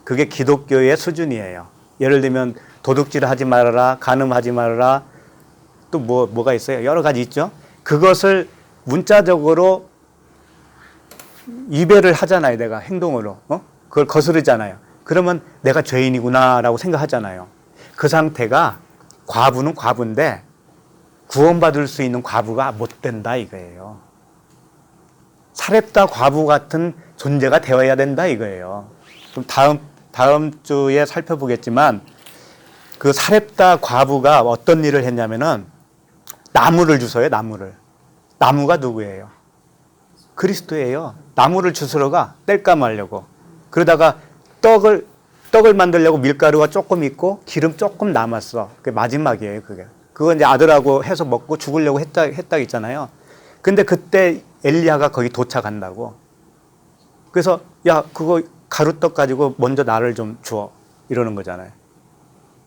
그게 기독교의 수준이에요. 예를 들면 도둑질 하지 말아라, 간음하지 말아라, 또 뭐가 있어요? 여러 가지 있죠. 그것을 문자적으로 위배를 하잖아요. 내가 행동으로. 그걸 거스르잖아요. 그러면 내가 죄인이구나라고 생각하잖아요. 그 상태가 과부는 과부인데 구원받을 수 있는 과부가 못 된다 이거예요. 사렙다 과부 같은 존재가 되어야 된다 이거예요. 그럼 다음 주에 살펴보겠지만 그 사렙다 과부가 어떤 일을 했냐면은 나무를 주워요. 나무가 누구예요? 그리스도예요. 나무를 주스러 가 뗄까 말려고. 그러다가 떡을 만들려고 밀가루가 조금 있고 기름 조금 남았어. 그게 마지막이에요. 그거 이제 아들하고 해서 먹고 죽으려고 했다 했잖아요. 근데 그때 엘리야가 거기 도착한다고. 그래서 야 그거 가루떡 가지고 먼저 나를 좀 줘 이러는 거잖아요.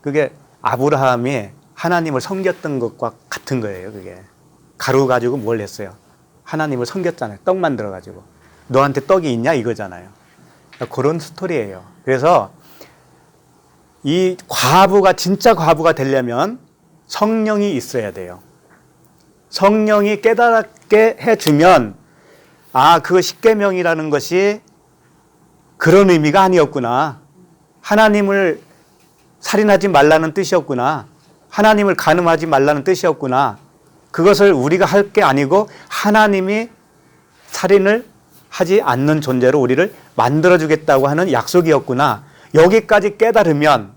그게 아브라함이 하나님을 섬겼던 것과 같은 거예요. 그게 가루 가지고 뭘 했어요? 하나님을 섬겼잖아요. 떡 만들어 가지고 너한테 떡이 있냐 이거잖아요. 그런 스토리예요. 그래서 이 과부가 진짜 과부가 되려면 성령이 있어야 돼요. 성령이 깨닫게 해주면 그 십계명이라는 것이 그런 의미가 아니었구나. 하나님을 살인하지 말라는 뜻이었구나. 하나님을 간음하지 말라는 뜻이었구나. 그것을 우리가 할 게 아니고 하나님이 살인을 하지 않는 존재로 우리를 만들어주겠다고 하는 약속이었구나. 여기까지 깨달으면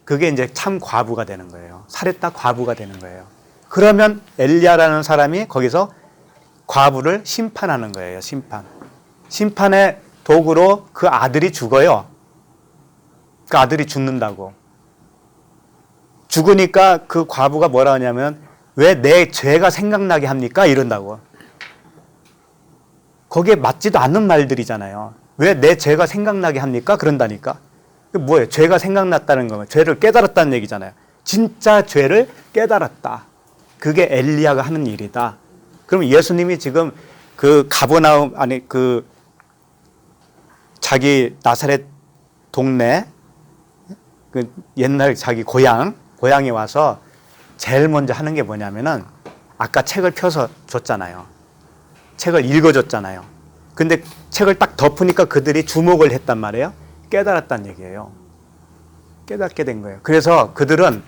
그게 이제 참 과부가 되는 거예요. 사렙다 과부가 되는 거예요. 그러면 엘리야라는 사람이 거기서 과부를 심판하는 거예요. 심판의 도구로 그 아들이 죽어요. 그 아들이 죽는다고. 죽으니까 그 과부가 뭐라 하냐면 왜 내 죄가 생각나게 합니까? 이런다고. 거기에 맞지도 않는 말들이잖아요. 왜 내 죄가 생각나게 합니까? 그런다니까. 뭐예요? 죄가 생각났다는 거면 죄를 깨달았다는 얘기잖아요. 진짜 죄를 깨달았다. 그게 엘리야가 하는 일이다. 그럼 예수님이 지금 그 가버나움 그 자기 나사렛 동네 그 옛날 자기 고향에 와서 제일 먼저 하는 게 뭐냐면은 아까 책을 펴서 줬잖아요. 책을 읽어줬잖아요. 근데 책을 딱 덮으니까 그들이 주목을 했단 말이에요. 깨달았다는 얘기예요. 깨닫게 된 거예요. 그래서 그들은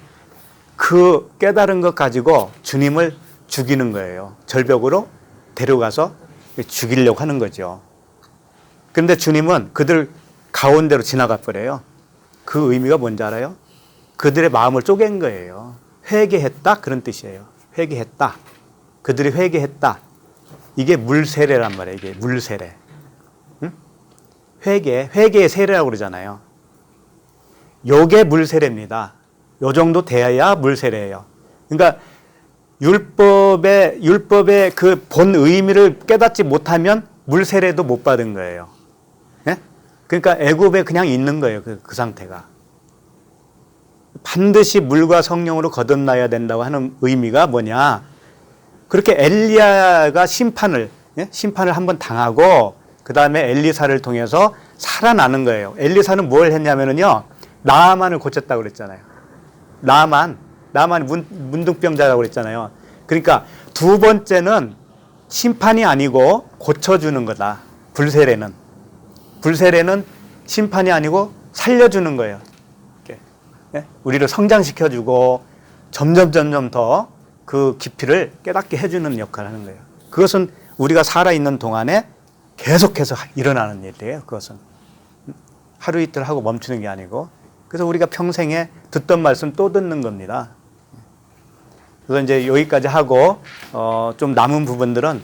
그 깨달은 것 가지고 주님을 죽이는 거예요. 절벽으로 데려가서 죽이려고 하는 거죠. 그런데 주님은 그들 가운데로 지나가 버려요. 그 의미가 뭔지 알아요? 그들의 마음을 쪼갠 거예요. 회개했다 그런 뜻이에요. 회개했다. 그들이 회개했다. 이게 물세례란 말이에요. 이게 물세례. 응? 회개의 세례라고 그러잖아요. 요게 물세례입니다. 요 정도 돼야 물세례예요. 그러니까 율법의 그 본 의미를 깨닫지 못하면 물세례도 못 받은 거예요. 예? 그러니까 애굽에 그냥 있는 거예요. 그 상태가. 반드시 물과 성령으로 거듭나야 된다고 하는 의미가 뭐냐? 그렇게 엘리야가 심판을 한번 당하고 그 다음에 엘리사를 통해서 살아나는 거예요. 엘리사는 뭘 했냐면요, 나아만을 고쳤다고 그랬잖아요. 나아만 문둥병자라고 그랬잖아요. 그러니까 두 번째는 심판이 아니고 고쳐주는 거다. 불세례는 심판이 아니고 살려주는 거예요. 우리를 성장시켜주고 점점 더 그 깊이를 깨닫게 해주는 역할을 하는 거예요. 그것은 우리가 살아있는 동안에 계속해서 일어나는 일이에요. 그것은 하루 이틀 하고 멈추는 게 아니고, 그래서 우리가 평생에 듣던 말씀 또 듣는 겁니다. 그래서 이제 여기까지 하고 좀 남은 부분들은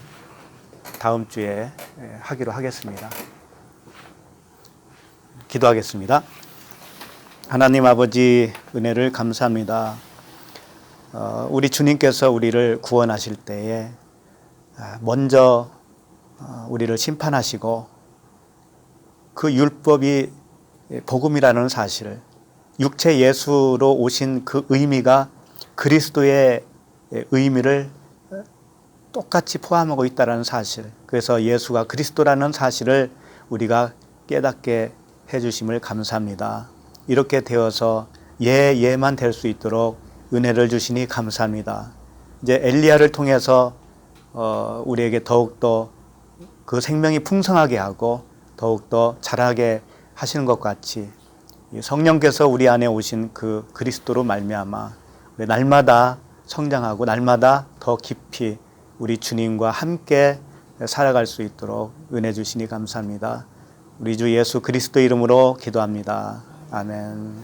다음 주에 하기로 하겠습니다. 기도하겠습니다. 하나님 아버지, 은혜를 감사합니다. 우리 주님께서 우리를 구원하실 때에 먼저 우리를 심판하시고 그 율법이 복음이라는 사실을, 육체 예수로 오신 그 의미가 그리스도의 의미를 똑같이 포함하고 있다는 사실, 그래서 예수가 그리스도라는 사실을 우리가 깨닫게 해주심을 감사합니다. 이렇게 되어서 예만 될 수 있도록 은혜를 주시니 감사합니다. 이제 엘리야를 통해서 우리에게 더욱더 그 생명이 풍성하게 하고 더욱더 자라게 하시는 것 같이 성령께서 우리 안에 오신 그 그리스도로 말미암아 날마다 성장하고 날마다 더 깊이 우리 주님과 함께 살아갈 수 있도록 은혜 주시니 감사합니다. 우리 주 예수 그리스도 이름으로 기도합니다. 아멘.